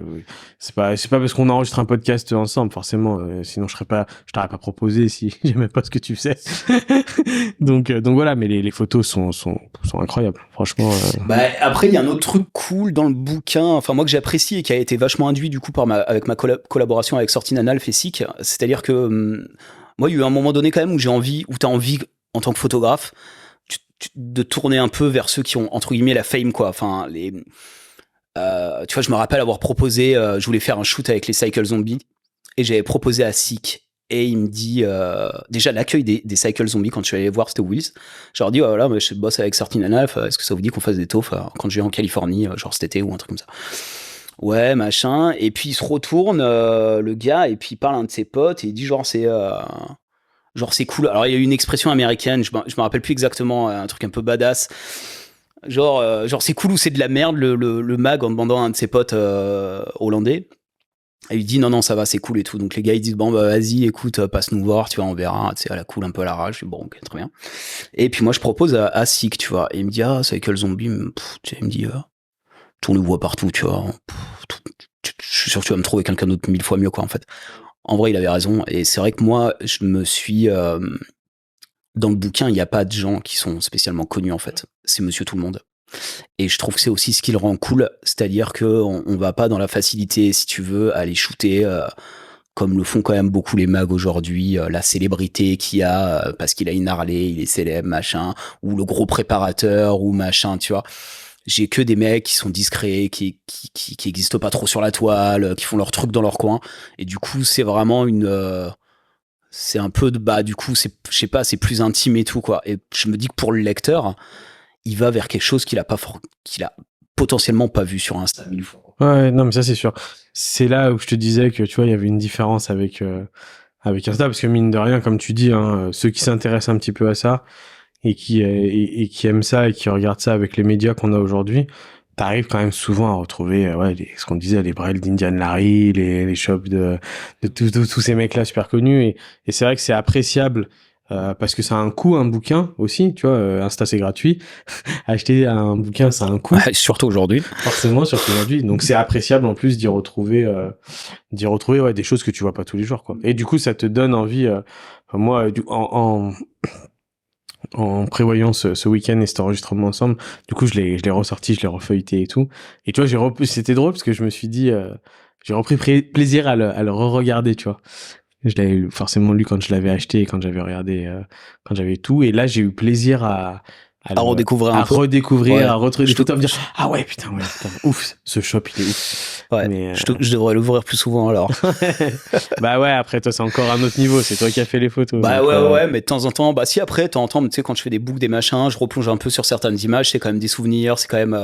c'est pas parce qu'on enregistre un podcast ensemble forcément, sinon je t'aurais pas proposé si j'aimais pas ce que tu faisais. donc voilà, mais les photos sont incroyables, franchement. Après il y a un autre truc cool dans le bouquin, moi que j'apprécie et qui a été vachement induit du coup avec ma collaboration avec Sortine Analf et SIC, c'est-à-dire que moi il y a eu un moment donné quand même où t'as envie en tant que photographe de tourner un peu vers ceux qui ont entre guillemets la fame quoi, tu vois, je me rappelle avoir proposé, je voulais faire un shoot avec les Cycle Zombies et j'avais proposé à Sick et il me dit déjà l'accueil des Cycle Zombies quand je suis allé voir, c'était Wills. Je leur dis voilà, je bosse avec Sortine Analf, est-ce que ça vous dit qu'on fasse des taufs quand je vais en Californie, genre cet été ou un truc comme ça. Ouais, machin. Et puis il se retourne, le gars, et puis il parle à un de ses potes et il dit genre c'est cool. Alors il y a une expression américaine, je me rappelle plus exactement, un truc un peu badass. Genre c'est cool ou c'est de la merde, le mag en demandant à un de ses potes hollandais. Et il dit non, ça va, c'est cool et tout. Donc les gars ils disent bon bah vas-y, écoute, passe nous voir, tu vois, on verra. Tu sais, à la cool, un peu à la rage. Je dis, bon, ok, très bien. Et puis moi je propose à Sik, tu vois. Et il me dit ah, c'est quel zombie? Tu sais, il me dit on nous voit partout, tu vois. Je suis sûr que tu vas me trouver quelqu'un d'autre 1000 fois mieux, quoi, en fait. En vrai, il avait raison. Et c'est vrai que moi, je me suis dans le bouquin, il n'y a pas de gens qui sont spécialement connus, en fait. C'est Monsieur Tout le Monde. Et je trouve que c'est aussi ce qui le rend cool, c'est-à-dire que on va pas dans la facilité, si tu veux, aller shooter comme le font quand même beaucoup les mags aujourd'hui, la célébrité qu'il y a parce qu'il a une Harley, il est célèbre, machin, ou le gros préparateur ou machin, tu vois. J'ai que des mecs qui sont discrets, qui existent pas trop sur la toile, qui font leur truc dans leur coin. Et du coup, c'est vraiment c'est un peu de, bah, du coup, je sais pas, c'est plus intime et tout, quoi. Et je me dis que pour le lecteur, il va vers quelque chose qu'il a potentiellement pas vu sur Insta 1000 fois. Ouais, non, mais ça, c'est sûr. C'est là où je te disais que, tu vois, il y avait une différence avec Insta, parce que mine de rien, comme tu dis, hein, ceux qui s'intéressent un petit peu à ça, et qui aiment ça et qui regardent ça avec les médias qu'on a aujourd'hui, t'arrives quand même souvent à retrouver ce qu'on disait, les Braille d'Indian Larry, les shops de tous ces mecs là super connus, et c'est vrai que c'est appréciable parce que ça a un coût, un bouquin aussi, tu vois. Insta c'est gratuit, acheter un bouquin ça a un coût, Surtout aujourd'hui. forcément, surtout aujourd'hui, donc c'est appréciable en plus d'y retrouver ouais, des choses que tu vois pas tous les jours, quoi. Et du coup ça te donne envie, moi en prévoyant ce week-end et cet enregistrement ensemble, du coup je l'ai ressorti, je l'ai refeuilleté et tout, et tu vois c'était drôle parce que je me suis dit j'ai repris plaisir à le re-regarder, tu vois. Je l'avais forcément lu quand je l'avais acheté et quand j'avais regardé quand j'avais tout, et là j'ai eu plaisir À redécouvrir un peu. redécouvrir, Ouais. à retrouver des photos, à me dire ah ouais putain, ouf, ce shop il est ouf. Ouais. Mais je devrais l'ouvrir plus souvent alors. bah ouais, après toi c'est encore un autre niveau, c'est toi qui as fait les photos. Bah donc, ouais, mais de temps en temps, bah si après, de temps en temps, tu sais, quand je fais des books, des machins, je replonge un peu sur certaines images, c'est quand même des souvenirs, c'est quand même,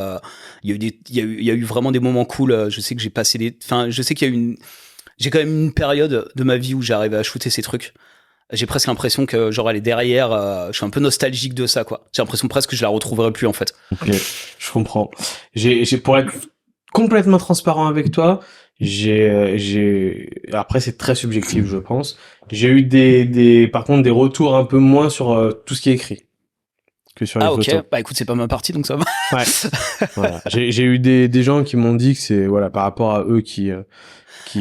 il y a eu vraiment des moments cool. Je sais que je sais qu'il y a eu j'ai quand même une période de ma vie où j'arrivais à shooter ces trucs. J'ai presque l'impression que genre elle est derrière. Je suis un peu nostalgique de ça, quoi. J'ai l'impression presque que je la retrouverai plus en fait. ok, je comprends. Pour être complètement transparent avec toi, après c'est très subjectif, je pense. J'ai eu par contre des retours un peu moins sur tout ce qui est écrit que sur les Ah ok, photos. bah écoute, c'est pas ma partie donc ça va. Ouais. Voilà. J'ai eu des gens qui m'ont dit que c'est voilà par rapport à eux qui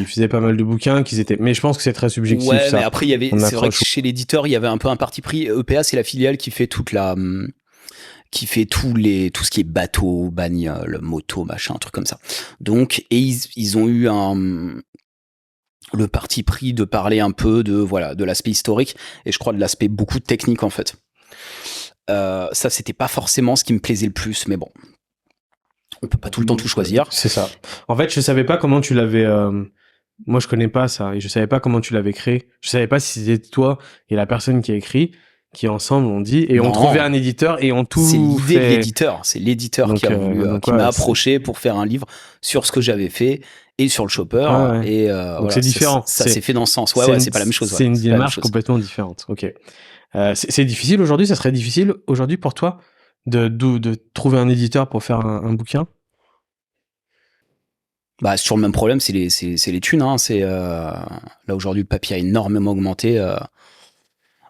faisaient pas mal de bouquins, mais je pense que c'est très subjectif Ouais, ça. mais après c'est vrai que chez l'éditeur, il y avait un peu un parti pris. EPA, c'est la filiale qui fait qui fait tout ce qui est bateau, bagnole, moto, machin, un truc comme ça. Donc, et ils ont eu le parti pris de parler un peu de l'aspect historique et je crois de l'aspect beaucoup technique en fait. Ça, c'était pas forcément ce qui me plaisait le plus, mais bon, on peut pas tout le temps tout choisir. C'est ça. En fait, je savais pas comment tu l'avais. Moi, je connais pas ça et je savais pas comment tu l'avais créé. Je savais pas si c'était toi et la personne qui a écrit qui ensemble ont dit et ont trouvé un éditeur et ont tout. C'est l'idée de l'éditeur. C'est l'éditeur qui a voulu, qui m'a approché pour faire un livre sur ce que j'avais fait et sur le shopper. Ouais. Et donc voilà, c'est différent. Ça s'est fait dans ce sens. Ouais, c'est pas la même chose. C'est une démarche complètement différente. Ok. C'est difficile aujourd'hui. Ça serait difficile aujourd'hui pour toi de trouver un éditeur pour faire un bouquin. Bah, c'est toujours le même problème, c'est les thunes. Hein. Là aujourd'hui, le papier a énormément augmenté.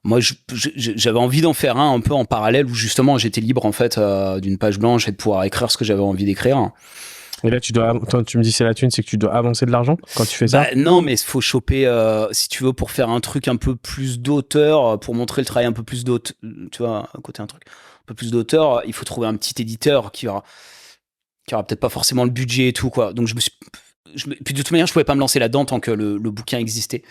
Moi, j'avais envie d'en faire un peu en parallèle où justement j'étais libre en fait d'une page blanche et de pouvoir écrire ce que j'avais envie d'écrire. Et là, tu me dis c'est la thune, c'est que tu dois avancer de l'argent quand tu fais ça. Non, mais il faut choper, si tu veux, pour faire un truc un peu plus d'auteur, pour montrer le travail un peu plus d'auteur, tu vois, à côté un truc un peu plus d'auteur, il faut trouver un petit éditeur qui aura peut-être pas forcément le budget et tout, quoi. Donc puis de toute manière, je pouvais pas me lancer là-dedans tant que le bouquin existait.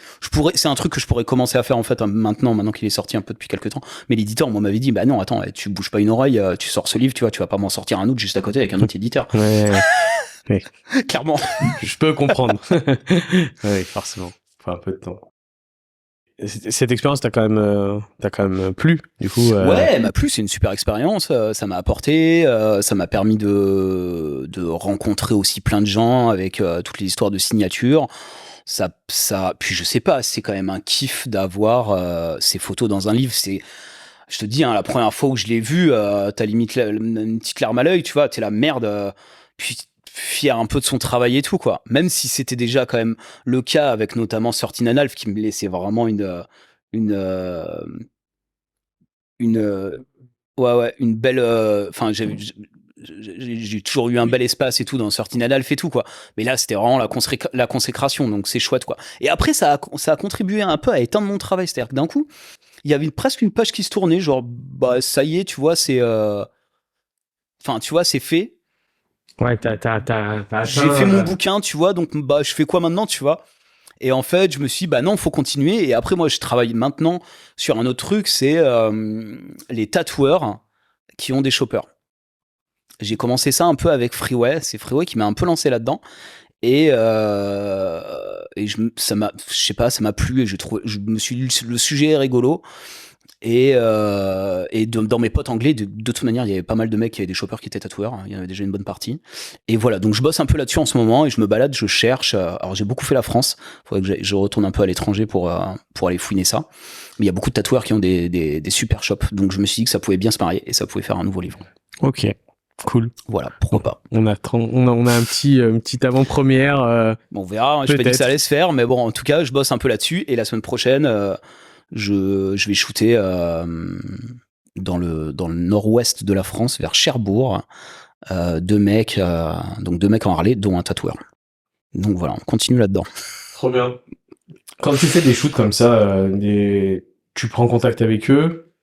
C'est un truc que je pourrais commencer à faire en fait maintenant qu'il est sorti un peu depuis quelques temps. Mais l'éditeur, moi, m'avait dit, bah non, attends, tu bouges pas une oreille, tu sors ce livre, tu vois, tu vas pas m'en sortir un autre juste à côté avec un autre éditeur. Ouais. Clairement. Je peux comprendre. Oui, forcément. Faut un peu de temps. Cette expérience t'as quand même plu, du coup. Ouais, elle m'a plu, c'est une super expérience. Ça m'a apporté, ça m'a permis de rencontrer aussi plein de gens avec toutes les histoires de signature. Puis je sais pas, c'est quand même un kiff d'avoir ces photos dans un livre. Je te dis, hein, la première fois où je l'ai vu, t'as limite une petite larme à l'œil, tu vois, t'es la merde. Puis fier un peu de son travail et tout, quoi. Même si c'était déjà quand même le cas avec notamment Sortin Analf qui me laissait vraiment une, une ouais, une belle enfin j'ai toujours eu un bel espace et tout dans Sortin Adalf et tout, quoi, mais là c'était vraiment la consécration, donc c'est chouette, quoi. Et après ça a contribué un peu à éteindre mon travail, c'est-à-dire que d'un coup il y avait presque une page qui se tournait, genre bah ça y est, tu vois, c'est enfin tu vois, c'est fait. Ouais, J'ai fait mon bouquin, tu vois, donc bah je fais quoi maintenant, tu vois. Et en fait, je me suis dit, bah non, faut continuer. Et après, moi, je travaille maintenant sur un autre truc, c'est les tatoueurs qui ont des choppers. J'ai commencé ça un peu avec Freeway. C'est Freeway qui m'a un peu lancé là-dedans. Et ça m'a, je sais pas, ça m'a plu et je me suis dit, le sujet est rigolo. Et dans mes potes anglais, de toute manière, il y avait pas mal de mecs qui avaient des choppers qui étaient tatoueurs. Il y en avait déjà une bonne partie. Et voilà, donc je bosse un peu là-dessus en ce moment et je me balade, je cherche. Alors j'ai beaucoup fait la France. Faudrait que je retourne un peu à l'étranger pour aller fouiner ça. Mais il y a beaucoup de tatoueurs qui ont des super shops. Donc je me suis dit que ça pouvait bien se marier et ça pouvait faire un nouveau livre. Ok, cool. Voilà, pourquoi pas. On a un une petite avant-première. Bon, on verra. Je pas dit que ça allait se faire, mais bon, en tout cas, je bosse un peu là-dessus. Et la semaine prochaine, je vais shooter dans le nord-ouest de la France, vers Cherbourg. Deux mecs en Harley, dont un tatoueur. Donc voilà, on continue là-dedans. Trop bien. Quand tu fais des shoots comme ça, tu prends contact avec eux,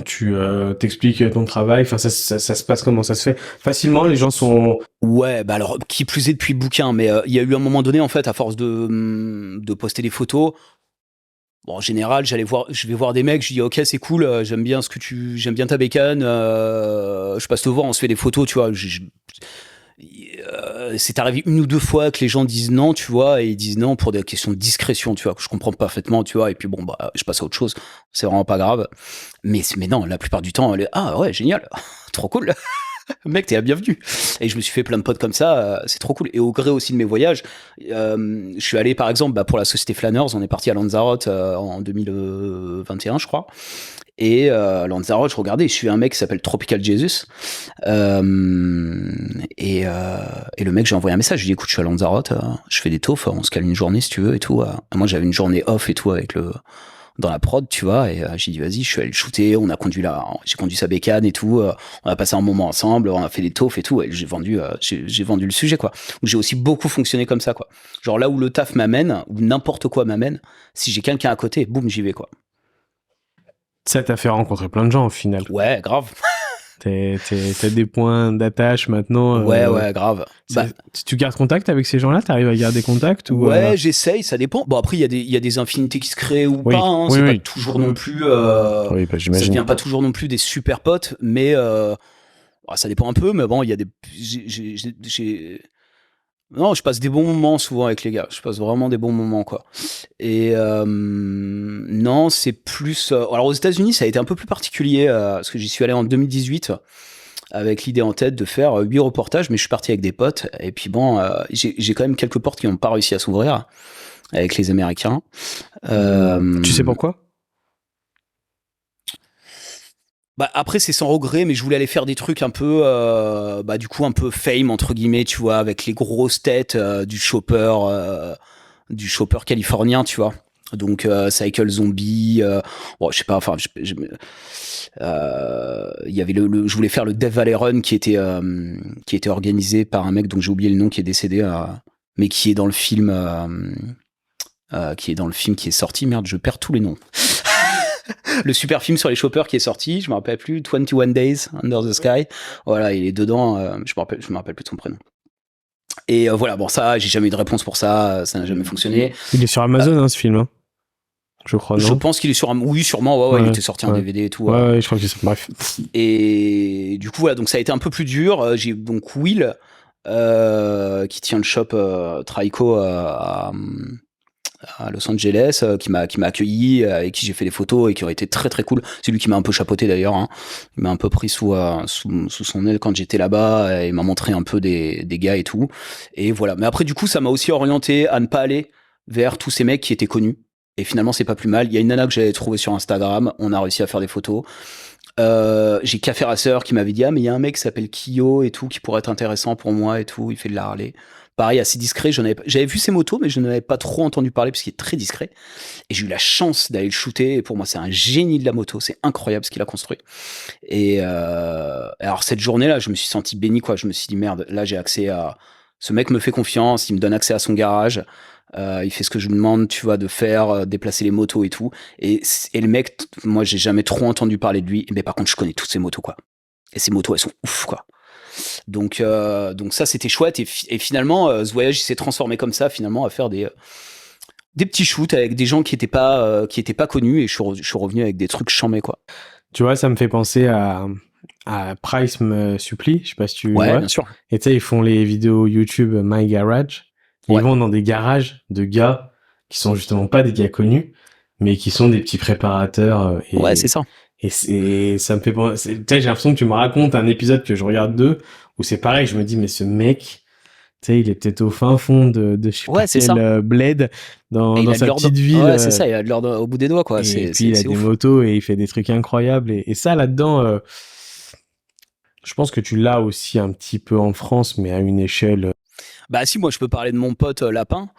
tu t'expliques ton travail, enfin ça se passe comment, ça se fait facilement, les gens sont... Ouais, bah alors, qui plus est depuis le bouquin, mais il y a eu un moment donné, en fait, à force de poster des photos, bon, en général, je vais voir des mecs, je dis ok, c'est cool, j'aime bien ta bécane, je passe te voir, on se fait des photos, tu vois. C'est arrivé une ou deux fois que les gens disent non, tu vois, et ils disent non pour des questions de discrétion, tu vois, que je comprends parfaitement, tu vois, et puis bon, bah, je passe à autre chose, c'est vraiment pas grave. Mais non, la plupart du temps, ah ouais, génial, trop cool. Mec, t'es la bienvenue. Et je me suis fait plein de potes comme ça, c'est trop cool. Et au gré aussi de mes voyages, je suis allé par exemple pour la société Flanners, on est parti à Lanzarote en 2021, je crois. Et Lanzarote, je regardais, je suis un mec qui s'appelle Tropical Jesus. Et le mec, j'ai envoyé un message, je lui ai dit écoute, je suis à Lanzarote, je fais des taufs, on se cale une journée si tu veux et tout. Moi, j'avais une journée off et tout dans la prod, tu vois, et j'ai dit vas-y, je suis allé le shooter, j'ai conduit sa bécane et tout, on a passé un moment ensemble, on a fait des taufs et tout, et j'ai vendu le sujet, quoi. J'ai aussi beaucoup fonctionné comme ça, quoi. Genre là où le taf m'amène, ou n'importe quoi m'amène, si j'ai quelqu'un à côté, boum, j'y vais, quoi. Ça t'a fait rencontrer plein de gens au final. Ouais, grave. T'as des points d'attache maintenant. Ouais, grave. Tu gardes contact avec ces gens-là, t'arrives à garder contact ou ouais, j'essaye, ça dépend. Bon, après, il y a des infinités qui se créent ou pas, hein, c'est pas toujours non plus, oui, bah, j'imagine. Ça devient pas toujours non plus des super potes, mais, ça dépend un peu, mais bon, il y a non, je passe des bons moments souvent avec les gars. Je passe vraiment des bons moments, quoi. Et non, c'est plus. Alors aux États-Unis, ça a été un peu plus particulier parce que j'y suis allé en 2018 avec l'idée en tête de faire 8 reportages, mais je suis parti avec des potes. Et puis bon, j'ai quand même quelques portes qui n'ont pas réussi à s'ouvrir avec les Américains. Tu sais pourquoi? Bah après c'est sans regret, mais je voulais aller faire des trucs un peu du coup un peu fame entre guillemets, tu vois, avec les grosses têtes du shopper californien, tu vois. Donc Cycle Zombie, bon je sais pas, enfin il y avait je voulais faire le Death Valley Run qui était organisé par un mec dont j'ai oublié le nom, qui est décédé, mais qui est dans le film qui est sorti, merde, je perds tous les noms. Le super film sur les shoppers qui est sorti, je me rappelle plus, 21 Days Under the Sky. Voilà, il est dedans, je me rappelle plus de son prénom. Et voilà, bon ça, j'ai jamais eu de réponse pour ça n'a jamais fonctionné. Il est sur Amazon, ce film, hein, je crois, non? Je pense qu'il est sur oui, sûrement, ouais, il était sorti en DVD et tout. Ouais, je crois que c'est bref. Et du coup, voilà, donc ça a été un peu plus dur. J'ai donc Will, qui tient le shop Trico à Los Angeles, qui m'a accueilli, avec qui j'ai fait des photos et qui aurait été très très cool. C'est lui qui m'a un peu chapeauté d'ailleurs, hein. Il m'a un peu pris sous son aile quand j'étais là-bas, et il m'a montré un peu des gars et tout. Et voilà. Mais après, du coup, ça m'a aussi orienté à ne pas aller vers tous ces mecs qui étaient connus. Et finalement, c'est pas plus mal. Il y a une nana que j'avais trouvée sur Instagram, on a réussi à faire des photos. J'ai Café Racer qui m'avait dit, ah mais il y a un mec qui s'appelle Kyo et tout, qui pourrait être intéressant pour moi et tout, il fait de la Harley. Pareil, assez discret, j'avais vu ses motos, mais je n'en avais pas trop entendu parler parce qu'il est très discret. Et j'ai eu la chance d'aller le shooter, et pour moi c'est un génie de la moto, c'est incroyable ce qu'il a construit. Et alors cette journée-là, je me suis senti béni, quoi. Je me suis dit, merde, là j'ai accès à... Ce mec me fait confiance, il me donne accès à son garage. Il fait ce que je me demande, tu vois, de faire, déplacer les motos et tout. Et le mec, moi, j'ai jamais trop entendu parler de lui. Mais par contre, je connais toutes ses motos, quoi. Et ces motos, elles sont ouf, quoi. Donc ça, c'était chouette. Et finalement, ce voyage, il s'est transformé comme ça, finalement, à faire des petits shoots avec des gens qui étaient pas connus. Et je suis revenu avec des trucs chambés, quoi. Tu vois, ça me fait penser à Price me supplie. Je sais pas si tu vois. Bien sûr. Et tu sais, ils font les vidéos YouTube My Garage. Et ils vont dans des garages de gars qui sont justement pas des gars connus, mais qui sont des petits préparateurs. Ouais, c'est ça. Et ça me fait penser... Tu sais, j'ai l'impression que tu me racontes un épisode que je regarde d'eux, où c'est pareil, je me dis, mais ce mec, tu sais, il est peut-être au fin fond de je sais pas quel bled dans sa petite ville. Ouais, c'est ça, il a de l'or au bout des doigts, quoi. Et puis il a des motos et il fait des trucs incroyables. Et ça, là-dedans, je pense que tu l'as aussi un petit peu en France, mais à une échelle... Bah si, moi je peux parler de mon pote Lapin.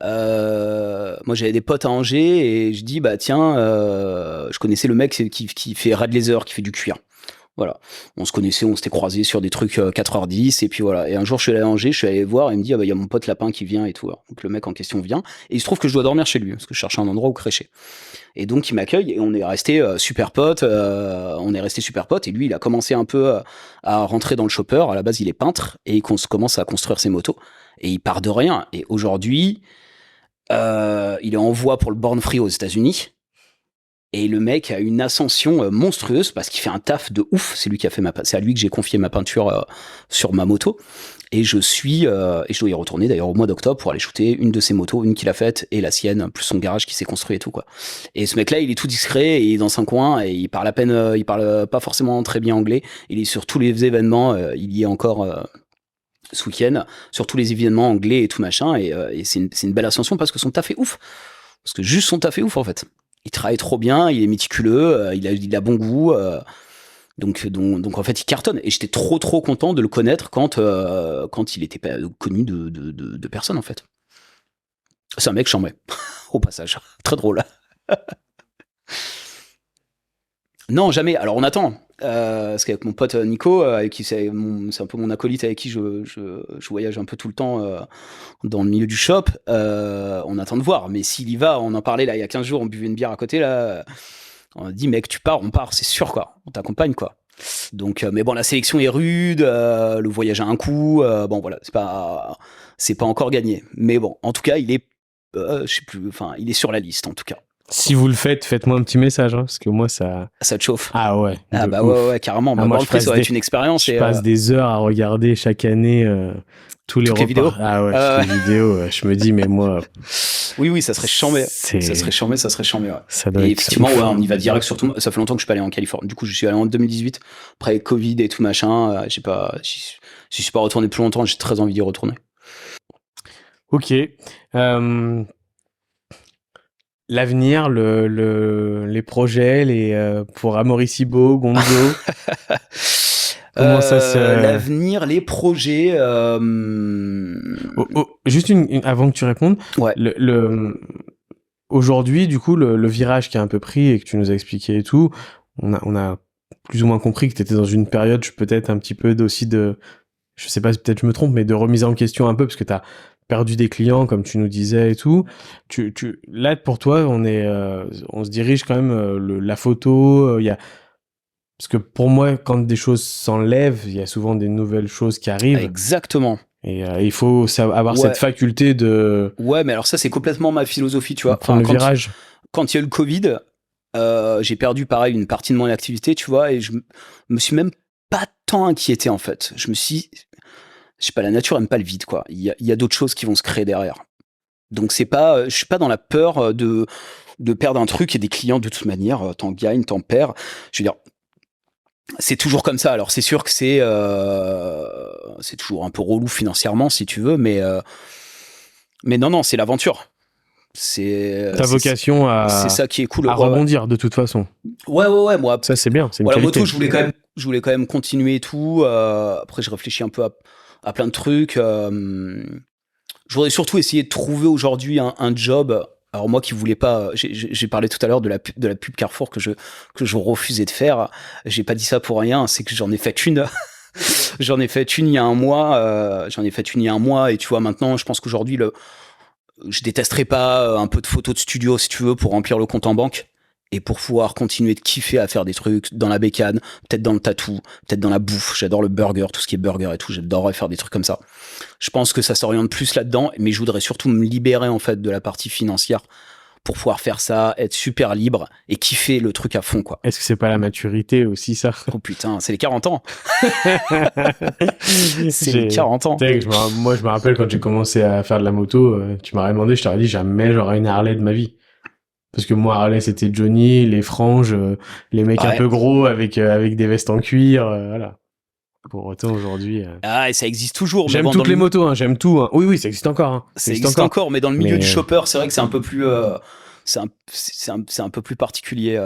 Moi j'avais des potes à Angers et je dis bah tiens, je connaissais le mec qui fait Red Laser, qui fait du cuir. Voilà, on se connaissait, on s'était croisés sur des trucs 4h10 et puis voilà. Et un jour je suis allé à Angers, je suis allé voir et il me dit ah bah il y a mon pote Lapin qui vient et tout. Alors, donc le mec en question vient et il se trouve que je dois dormir chez lui parce que je cherchais un endroit où crècher. Et donc il m'accueille et on est resté super potes. Et lui il a commencé un peu à rentrer dans le chopper. À la base il est peintre et il commence à construire ses motos et il part de rien. Et aujourd'hui il est en voie pour le Born Free aux États-Unis. Et le mec a une ascension monstrueuse parce qu'il fait un taf de ouf. C'est lui qui a fait c'est à lui que j'ai confié ma peinture sur ma moto. Et je dois y retourner d'ailleurs au mois d'octobre pour aller shooter une de ses motos, une qu'il a faite et la sienne, plus son garage qui s'est construit et tout, quoi. Et ce mec-là, il est tout discret et il est dans un coin et il parle il parle pas forcément très bien anglais. Il est sur tous les événements, il y est encore ce week-end, sur tous les événements anglais et tout machin. Et c'est une belle ascension parce que son taf est ouf. Parce que juste son taf est ouf, en fait. Il travaille trop bien, il est méticuleux, il a bon goût. Donc en fait il cartonne et j'étais trop content de le connaître quand il était pas connu de personne, en fait. C'est un mec chambé au passage, très drôle. Non, jamais. Alors on attend parce qu'avec mon pote Nico, avec qui c'est un peu mon acolyte, avec qui je voyage un peu tout le temps dans le milieu du shop, on attend de voir. Mais s'il y va, on en parlait là il y a 15 jours, on buvait une bière à côté là. On a dit mec, tu pars, on part, c'est sûr, quoi. On t'accompagne, quoi. Donc, mais bon, la sélection est rude, le voyage a un coût. Bon, voilà, c'est pas encore gagné. Mais bon, en tout cas, il est, je sais plus, enfin, il est sur la liste, en tout cas. Si vous le faites, faites-moi un petit message, hein, parce que moi, ça te chauffe. Ah ouais. Ah bah ouais, carrément. Ah, moi, ça va être une expérience. Je passe des heures à regarder chaque année tous les repas. Vidéos. Ah ouais, toutes les vidéos. Je me dis, mais moi. Oui, ça serait chambé. Ça serait chambé, ouais. Ça doit et être effectivement, ouais, on y va direct. Surtout, ça fait longtemps que je suis pas allé en Californie. Du coup, je suis allé en 2018, après Covid et tout machin. Je suis pas retourné plus longtemps. J'ai très envie d'y retourner. Ok. L'avenir, les projets, pour Amoricibo, Gonzo. Comment ça se... L'avenir, les projets... juste avant que tu répondes. Ouais. Aujourd'hui, du coup, le virage qui a un peu pris et que tu nous as expliqué et tout, on a plus ou moins compris que tu étais dans une période peut-être un petit peu aussi de... Je sais pas si peut-être je me trompe, mais de remise en question un peu, parce que tu as perdu des clients, comme tu nous disais et tout. Là, pour toi, on se dirige quand même la photo. Parce que pour moi, quand des choses s'enlèvent, il y a souvent des nouvelles choses qui arrivent. Exactement. Et il faut avoir cette faculté de... Ouais, mais alors ça, c'est complètement ma philosophie, tu vois. Prendre le virage. Quand il y a eu le Covid, j'ai perdu, pareil, une partie de mon activité, tu vois, et je me suis même pas tant inquiété, en fait. Je me suis... Je sais pas, la nature aime pas le vide, quoi. Il y a d'autres choses qui vont se créer derrière. Donc je suis pas dans la peur de perdre un truc, et des clients de toute manière, t'en gagnes, t'en perds. Je veux dire, c'est toujours comme ça. Alors c'est sûr que c'est toujours un peu relou financièrement si tu veux, mais non, c'est l'aventure. Ta vocation c'est ça qui est cool. À rebondir de toute façon. Ouais, moi. Ça c'est bien, c'est une la qualité. moto, je voulais quand même continuer et tout. Après, je réfléchis un peu à plein de trucs. Je voudrais surtout essayer de trouver aujourd'hui un job. Alors moi qui voulais pas, j'ai parlé tout à l'heure de la pub Carrefour que je refusais de faire. J'ai pas dit ça pour rien. C'est que j'en ai fait une. J'en ai fait une il y a un mois. Et tu vois, maintenant, je pense qu'aujourd'hui, je détesterais pas un peu de photos de studio, si tu veux, pour remplir le compte en banque et pour pouvoir continuer de kiffer à faire des trucs dans la bécane, peut-être dans le tatou, peut-être dans la bouffe. J'adore le burger, tout ce qui est burger et tout. J'adorerais faire des trucs comme ça. Je pense que ça s'oriente plus là-dedans, mais je voudrais surtout me libérer en fait de la partie financière pour pouvoir faire ça, être super libre et kiffer le truc à fond, quoi. Est-ce que c'est pas la maturité aussi, ça? Oh putain, c'est les 40 ans. C'est les 40 ans. Moi, je me rappelle quand j'ai commencé à faire de la moto, tu m'aurais demandé, je t'aurais dit jamais j'aurai une Harley de ma vie. Parce que moi, Harley, c'était Johnny, les franges, les mecs un peu gros avec des vestes en cuir, voilà. Pour autant, aujourd'hui... Ah, et ça existe toujours. J'aime toutes les motos, hein, j'aime tout. Hein. Oui, ça existe encore. Hein. Ça existe encore, mais dans le milieu du chopper, c'est vrai que c'est un peu plus... c'est un peu plus particulier.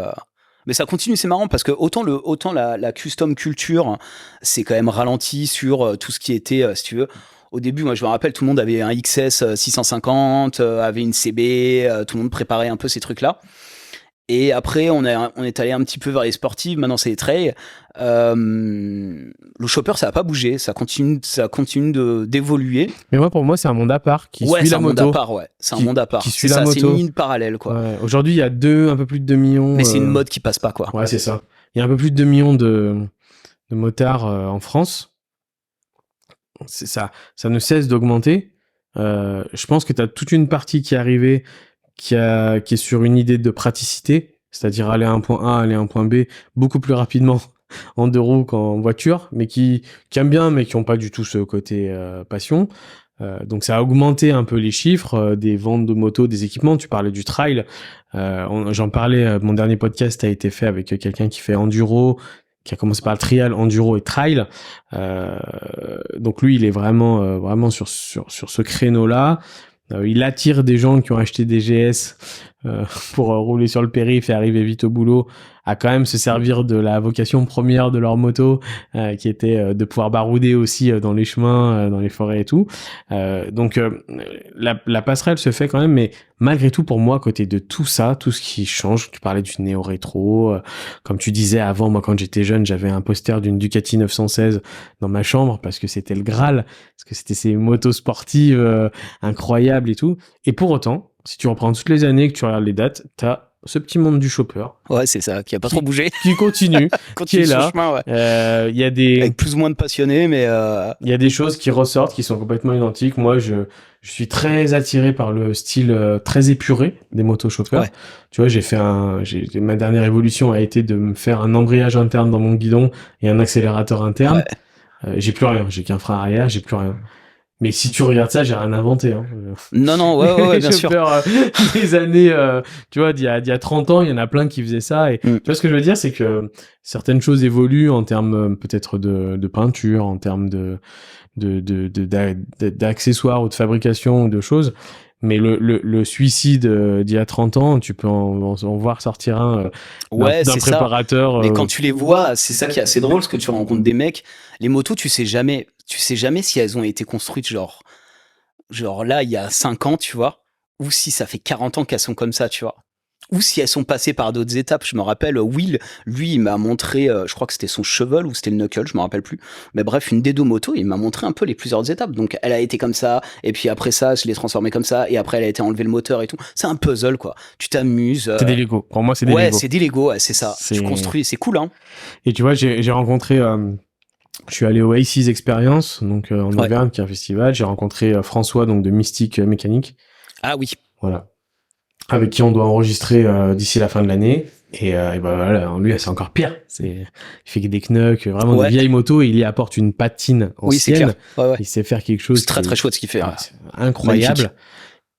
Mais ça continue, c'est marrant, parce que autant la custom culture, c'est quand même ralenti sur tout ce qui était, si tu veux... Au début, moi, je me rappelle, tout le monde avait un XS 650, avait une CB, tout le monde préparait un peu ces trucs-là. Et après, on est allé un petit peu vers les sportives. Maintenant, c'est les trails. Le chopper, ça n'a pas bougé. Ça continue d'évoluer. Mais pour moi, c'est un monde à part qui suit la moto. C'est un monde à part. C'est ça, c'est une ligne parallèle, quoi. Ouais. Aujourd'hui, il y a un peu plus de 2 millions. Mais c'est une mode qui passe pas, quoi. Ouais, c'est ça. Il y a un peu plus de 2 millions de motards en France. C'est ça ne cesse d'augmenter. Je pense que tu as toute une partie qui est arrivée qui est sur une idée de praticité, c'est-à-dire aller à un point A, aller à un point B beaucoup plus rapidement en 2 roues qu'en voiture, mais qui aiment bien, mais qui n'ont pas du tout ce côté passion. Donc ça a augmenté un peu les chiffres des ventes de motos, des équipements. Tu parlais du trail. J'en parlais, mon dernier podcast a été fait avec quelqu'un qui fait enduro, qui a commencé par le trial, enduro et trail. Donc lui, il est vraiment sur ce créneau-là. Il attire des gens qui ont acheté des GS pour rouler sur le périph' et arriver vite au boulot, à quand même se servir de la vocation première de leur moto, qui était de pouvoir barouder aussi dans les chemins, dans les forêts et tout. Donc la passerelle se fait quand même, mais malgré tout, pour moi, à côté de tout ça, tout ce qui change, tu parlais du néo-rétro, comme tu disais avant, moi quand j'étais jeune, j'avais un poster d'une Ducati 916 dans ma chambre parce que c'était le Graal, parce que c'était ces motos sportives incroyables et tout. Et pour autant, si tu reprends toutes les années, que tu regardes les dates, t'as ce petit monde du chopper. Ouais, c'est ça, qui a pas trop bougé. Qui continue, qui est là. Il y a avec plus ou moins de passionnés, mais il y a des choses qui ressortent, qui sont complètement identiques. Moi, je suis très attiré par le style très épuré des motos chopper. Ouais. Tu vois, ma dernière évolution a été de me faire un embrayage interne dans mon guidon et un accélérateur interne. Ouais. J'ai plus rien. J'ai qu'un frein arrière, j'ai plus rien. Mais si tu regardes ça, j'ai rien inventé. Hein. Non, ouais, bien sûr. Des années, tu vois, d'il y a 30 ans, il y en a plein qui faisaient ça. Et tu vois, ce que je veux dire, c'est que certaines choses évoluent en termes peut-être de peinture, en termes d'accessoires ou de fabrication ou de choses. Mais le suicide d'il y a 30 ans, tu peux en voir sortir un d'un préparateur. Mais quand tu les vois, c'est ça qui est assez drôle, parce que tu rencontres des mecs, les motos, tu sais jamais si elles ont été construites genre là, il y a 5 ans, tu vois, ou si ça fait 40 ans qu'elles sont comme ça, tu vois. Ou si elles sont passées par d'autres étapes. Je me rappelle, Will, lui, il m'a montré, je crois que c'était son Shovel ou c'était le Knuckle, je me rappelle plus. Mais bref, une des 2 motos, il m'a montré un peu les plusieurs étapes. Donc, elle a été comme ça, et puis après ça, je l'ai transformée comme ça, et après, elle a été enlevé le moteur et tout. C'est un puzzle, quoi. Tu t'amuses. C'est des Lego. Pour moi, c'est des Lego. Ouais, c'est des Lego, ouais, c'est ça. Tu construis, c'est cool, hein. Et tu vois, j'ai rencontré... je suis allé au Aces Experience, donc en Auvergne, qui est un festival. J'ai rencontré François, donc de Mystique Mécanique. Ah oui. Voilà. Avec qui on doit enregistrer d'ici la fin de l'année. Et ben voilà, lui, c'est encore pire. Il fait des knucks, vraiment de vieilles motos, et il y apporte une patine ancienne. Oui, c'est clair. Ouais. Il sait faire quelque chose. C'est très très chouette ce qu'il fait. Incroyable. Magnifique.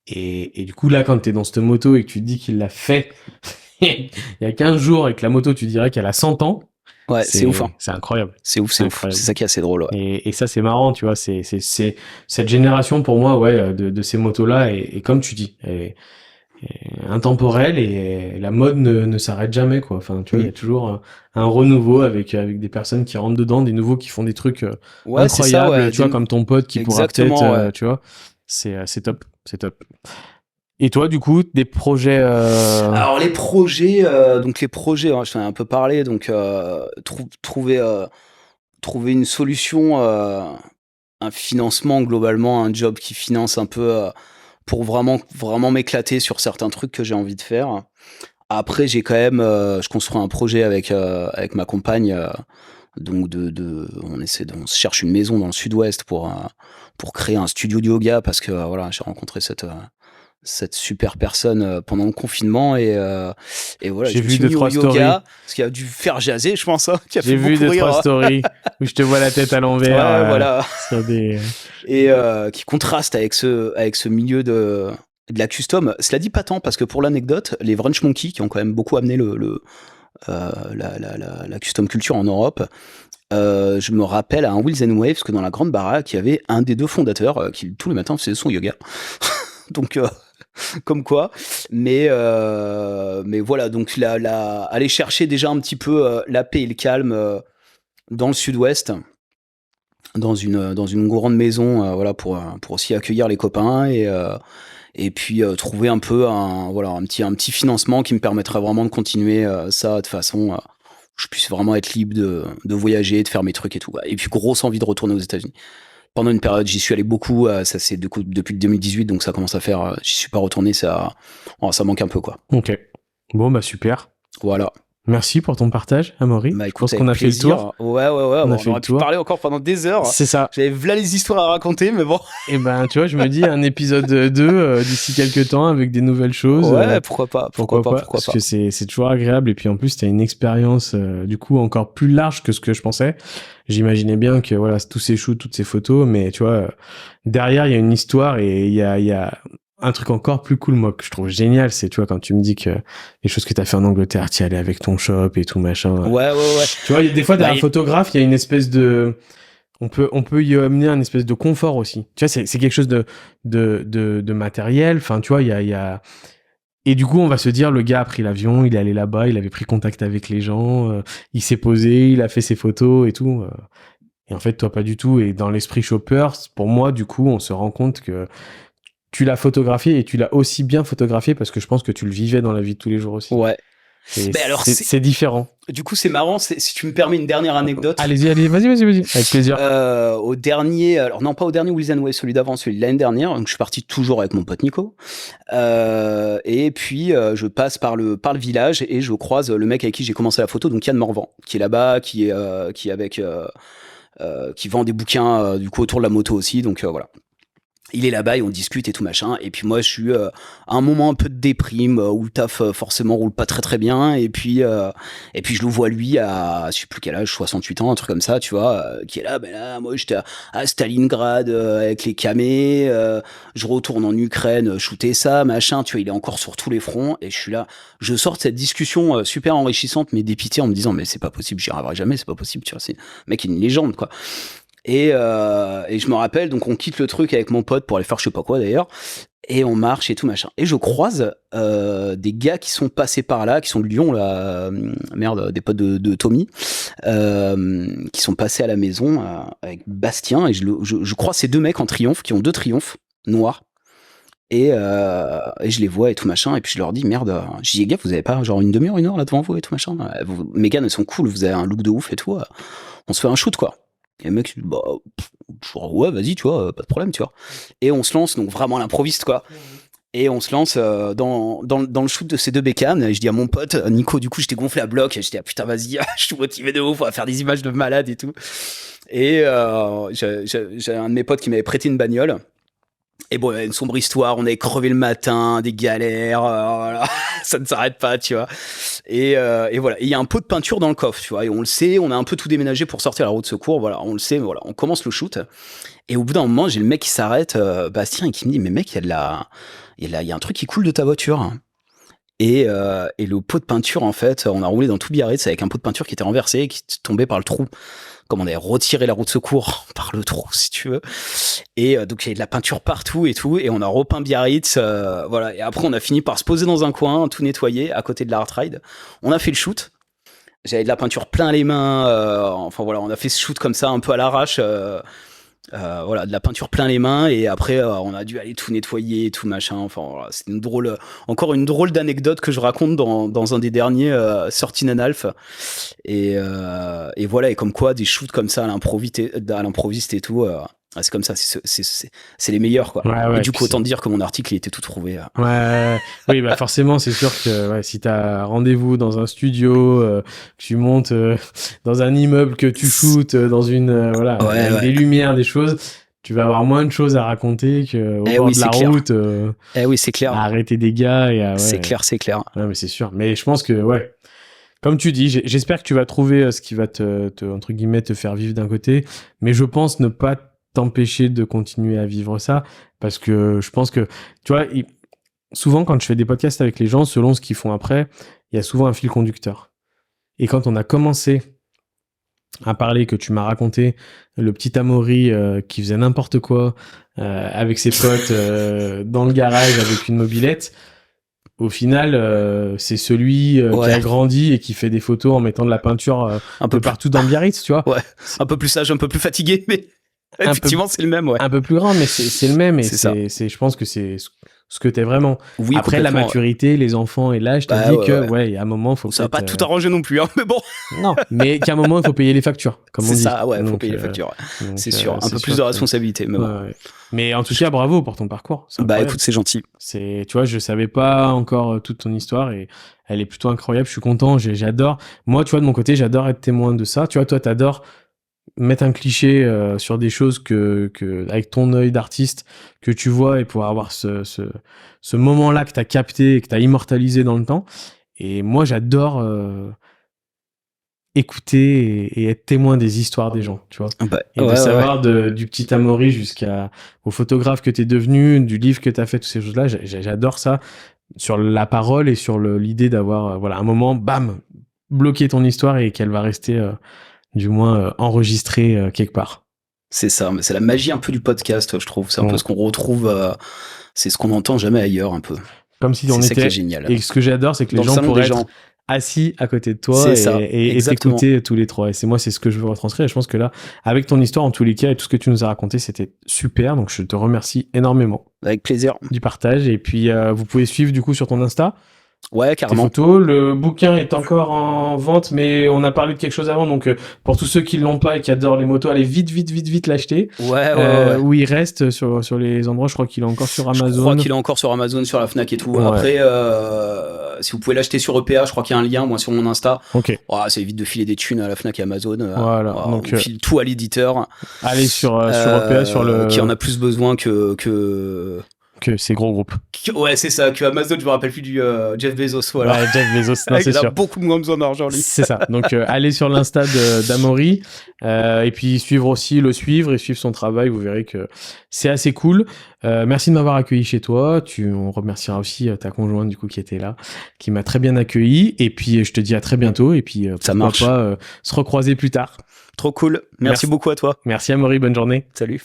Et du coup, là, quand t'es dans cette moto et que tu te dis qu'il l'a fait il y a 15 jours et que la moto, tu dirais qu'elle a 100 ans, Ouais, c'est ouf, hein. c'est incroyable. C'est ouf. Incroyable. C'est ça qui est assez drôle, ouais. Et ça, c'est marrant, tu vois. C'est cette génération, pour moi, ouais, de ces motos-là. Et comme tu dis, est intemporelle et la mode ne s'arrête jamais, quoi. Enfin, tu vois, il y a toujours un renouveau avec des personnes qui rentrent dedans, des nouveaux qui font des trucs Ouais, c'est ça, incroyables, ouais. tu vois, comme ton pote qui pourra peut-être, Exactement, ouais. tu vois. C'est top, c'est top. Et toi, du coup, des projets Alors les projets, hein, je t'en ai un peu parlé, donc trouver une solution, un financement globalement, un job qui finance un peu pour vraiment m'éclater sur certains trucs que j'ai envie de faire. Après, j'ai quand même, je construis un projet avec ma compagne, donc on se cherche une maison dans le sud-ouest pour créer un studio de yoga parce que voilà, j'ai rencontré cette super personne pendant le confinement et voilà, j'ai je me vu suis deux mis au trois stories. yoga, ce qui a dû faire jaser, je pense, hein, qui a J'ai fait vu beaucoup deux trois rire. stories où je te vois la tête à l'envers. Ouais, voilà. Sur des... Et qui contraste avec ce milieu de la custom. Cela dit pas tant parce que pour l'anecdote, les Wrench Monkey qui ont quand même beaucoup amené la custom culture en Europe. Je me rappelle à un Wheels and Waves que dans la grande baraque, il y avait un des deux fondateurs qui tous les matins faisait son yoga. Donc comme quoi, mais voilà, donc aller chercher déjà un petit peu la paix et le calme dans le sud-ouest, dans une grande maison, voilà, pour aussi accueillir les copains et puis trouver un peu un petit financement qui me permettrait vraiment de continuer ça de façon où je puisse vraiment être libre de voyager, de faire mes trucs et tout. Et puis grosse envie de retourner aux États-Unis. Pendant une période, j'y suis allé beaucoup. Ça c'est depuis le 2018, donc ça commence à faire. J'y suis pas retourné, ça manque un peu, quoi. Ok. Bon, bah super. Voilà. Merci pour ton partage, Amaury. Bah, Je écoute, pense qu'on a fait le tour. Ouais. On a On fait aurait le pu tour. parler encore pendant des heures. C'est ça. J'avais là les histoires à raconter, mais bon. Et ben, tu vois, je me dis un épisode 2 d'ici quelques temps avec des nouvelles choses. Ouais, pourquoi pas. Parce que c'est toujours agréable. Et puis en plus, t'as une expérience du coup encore plus large que ce que je pensais. J'imaginais bien que voilà, tous ces shoots, toutes ces photos, mais tu vois, derrière, il y a une histoire et il y a un truc encore plus cool, moi, que je trouve génial, c'est, tu vois, quand tu me dis que les choses que t'as fait en Angleterre, t'y allais avec ton shop et tout, machin. Ouais. Tu vois, des fois, derrière un photographe, il y a une espèce de... On peut y amener un espèce de confort aussi. Tu vois, c'est quelque chose de matériel. Enfin, tu vois, il y a... Et du coup, on va se dire, le gars a pris l'avion, il est allé là-bas, il avait pris contact avec les gens, il s'est posé, il a fait ses photos et tout. Et en fait, toi, pas du tout. Et dans l'esprit shopper, pour moi, du coup, on se rend compte que tu l'as photographié et tu l'as aussi bien photographié parce que je pense que tu le vivais dans la vie de tous les jours aussi. Ouais. Et Mais alors, c'est différent. Du coup, c'est marrant. Si tu me permets une dernière anecdote. Allez, vas-y. Avec plaisir. Au dernier, alors non, pas au dernier Wheels and Waves, celui d'avant, celui de l'année dernière. Donc, je suis parti toujours avec mon pote Nico. Et puis, je passe par le village et je croise le mec avec qui j'ai commencé la photo, donc Yann Morvan, qui est là-bas, qui vend des bouquins du coup autour de la moto aussi. Donc voilà. Il est là-bas et on discute et tout machin. Et puis moi, je suis à un moment un peu de déprime où le taf forcément roule pas très très bien. Et puis je le vois lui à je sais plus quel âge, 68 ans, un truc comme ça, tu vois, qui est là. Ben là, moi j'étais à Stalingrad avec les camés. Je retourne en Ukraine, shooter ça, machin. Tu vois, il est encore sur tous les fronts. Et je suis là. Je sors de cette discussion super enrichissante, mais dépité en me disant mais c'est pas possible, j'y arriverai jamais, c'est pas possible. Tu vois, c'est mec, il est une légende quoi. Et je me rappelle, donc on quitte le truc avec mon pote pour aller faire je sais pas quoi d'ailleurs, et on marche et tout machin. Et je croise des gars qui sont passés par là, qui sont de Lyon là, des potes de Tommy, qui sont passés à la maison avec Bastien, et je croise ces deux mecs en triomphe, qui ont deux triomphes noirs. Et je les vois et tout machin, et puis je leur dis merde, je dis les gars, vous avez pas genre une demi-heure, une heure là devant vous et tout machin, mes gars, elles sont cool, vous avez un look de ouf et tout, on se fait un shoot quoi. Et le mec, bah, genre, ouais, vas-y, tu vois, pas de problème, tu vois. Et on se lance, donc vraiment à l'improviste, quoi. Et on se lance dans le shoot de ces deux bécanes. Et je dis à mon pote, Nico, du coup, j'étais gonflé à bloc. Et je dis, ah putain, vas-y, je suis motivé de ouf, on va faire des images de malade et tout. Et j'ai un de mes potes qui m'avait prêté une bagnole. Et bon, une sombre histoire, on avait crevé le matin, des galères, voilà. Ça ne s'arrête pas, tu vois. Et voilà. Et il y a un pot de peinture dans le coffre, tu vois. Et on le sait, on a un peu tout déménagé pour sortir à la roue de secours, voilà. On le sait, voilà. On commence le shoot. Et au bout d'un moment, j'ai le mec qui s'arrête, Bastien, et qui me dit, mais mec, il y a un truc qui coule de ta voiture. Et le pot de peinture, en fait, on a roulé dans tout Biarritz avec un pot de peinture qui était renversé et qui tombait par le trou. Comme on avait retiré la roue de secours par le trou, si tu veux. Et donc, il y avait de la peinture partout et tout. Et on a repeint Biarritz, voilà. Et après, on a fini par se poser dans un coin, tout nettoyer, à côté de l'Art Ride. On a fait le shoot. J'avais de la peinture plein les mains. Enfin, voilà, on a fait ce shoot comme ça, un peu à l'arrache. Voilà, de la peinture plein les mains. Et après, on a dû aller tout nettoyer, tout machin. Enfin, voilà, c'est encore une drôle d'anecdote que je raconte dans un des derniers sorties Nanalf. Et voilà, et comme quoi, des shoots comme ça à l'improviste et tout, c'est comme ça, c'est les meilleurs, quoi. Ouais, et du coup, autant dire que mon article, il était tout trouvé. Ouais, oui, bah forcément, c'est sûr que ouais, si t'as rendez-vous dans un studio, que tu montes dans un immeuble, que tu shootes dans une voilà, avec des lumières, des choses, tu vas avoir moins de choses à raconter que au bord de la route. Oui, c'est clair. À arrêter des gars et à, ouais, c'est clair. Ouais, mais c'est sûr. Mais je pense que ouais. Comme tu dis, j'espère que tu vas trouver ce qui va te entre guillemets te faire vivre d'un côté, mais je pense ne pas t'empêcher de continuer à vivre ça, parce que je pense que, tu vois, souvent quand je fais des podcasts avec les gens, selon ce qu'ils font après, il y a souvent un fil conducteur. Et quand on a commencé à parler, que tu m'as raconté le petit Amaury qui faisait n'importe quoi avec ses potes dans le garage avec une mobilette, au final, c'est celui qui a grandi et qui fait des photos en mettant de la peinture un peu partout dans Biarritz, tu vois. Ouais, un peu plus sage, un peu plus fatigué, mais effectivement, c'est le même, ouais. Un peu plus grand, mais c'est le même. Et c'est je pense que c'est ce que t'es vraiment. Oui, après, la maturité, les enfants et l'âge, t'as dit que, ouais, il y a un moment, faut ça va pas tout arranger non plus, hein, mais bon. Non, mais qu'à un moment, il faut payer les factures, comme on dit. C'est ça, ouais, il faut payer les factures. C'est sûr, un peu plus de responsabilité, mais bon. Ouais. Mais en tout cas, bravo pour ton parcours. Bah écoute, c'est gentil. Tu vois, je savais pas encore toute ton histoire et elle est plutôt incroyable. Je suis content, j'adore. Moi, tu vois, de mon côté, j'adore être témoin de ça. Tu vois, toi, t'adores mettre un cliché sur des choses que avec ton œil d'artiste que tu vois et pouvoir avoir ce moment-là que t'as capté et que t'as immortalisé dans le temps. Et moi, j'adore écouter et être témoin des histoires des gens, tu vois. Et de savoir du petit Amaury jusqu'au photographe que t'es devenu, du livre que t'as fait, toutes ces choses-là, j'adore ça sur la parole et sur l'idée d'avoir voilà un moment, bam, bloquer ton histoire et qu'elle va rester du moins enregistrée quelque part. C'est ça, mais c'est la magie un peu du podcast, je trouve. C'est un peu ce qu'on retrouve, c'est ce qu'on n'entend jamais ailleurs, un peu. Comme si on était. C'est génial. Et ce que j'adore, c'est que les gens pourraient être assis à côté de toi et t'écouter tous les trois. Et c'est ce que je veux retranscrire. Et je pense que là, avec ton histoire, en tous les cas, et tout ce que tu nous as raconté, c'était super. Donc, je te remercie énormément. Avec plaisir. Du partage. Et puis, vous pouvez suivre, du coup, sur ton Insta. Ouais, carrément. Photos. Le bouquin est encore en vente, mais on a parlé de quelque chose avant. Donc, pour tous ceux qui l'ont pas et qui adorent les motos, allez vite l'acheter. Ouais. Où il reste sur les endroits. Je crois qu'il est encore sur Amazon. Je crois qu'il est encore sur Amazon, sur la Fnac et tout. Ouais. Après, si vous pouvez l'acheter sur EPA, je crois qu'il y a un lien, moi, sur mon Insta. Ok. Ça évite de filer des thunes à la Fnac et Amazon. Voilà. Donc, on file tout à l'éditeur. Allez sur EPA, sur le. Qui en a plus besoin que ces gros groupes. Ouais, c'est ça, que Amazon, je me rappelle plus du Jeff Bezos, voilà. Ouais, Jeff Bezos, non, c'est sûr. Il a beaucoup moins besoin d'argent, lui. C'est ça. Donc, allez sur l'Insta d'Amaury, et puis suivre et suivre son travail, vous verrez que c'est assez cool. Merci de m'avoir accueilli chez toi. On remerciera aussi ta conjointe, du coup, qui était là, qui m'a très bien accueilli. Et puis, je te dis à très bientôt, et puis, pourquoi pas se recroiser plus tard. Trop cool. Merci beaucoup à toi. Merci Amaury, bonne journée. Salut.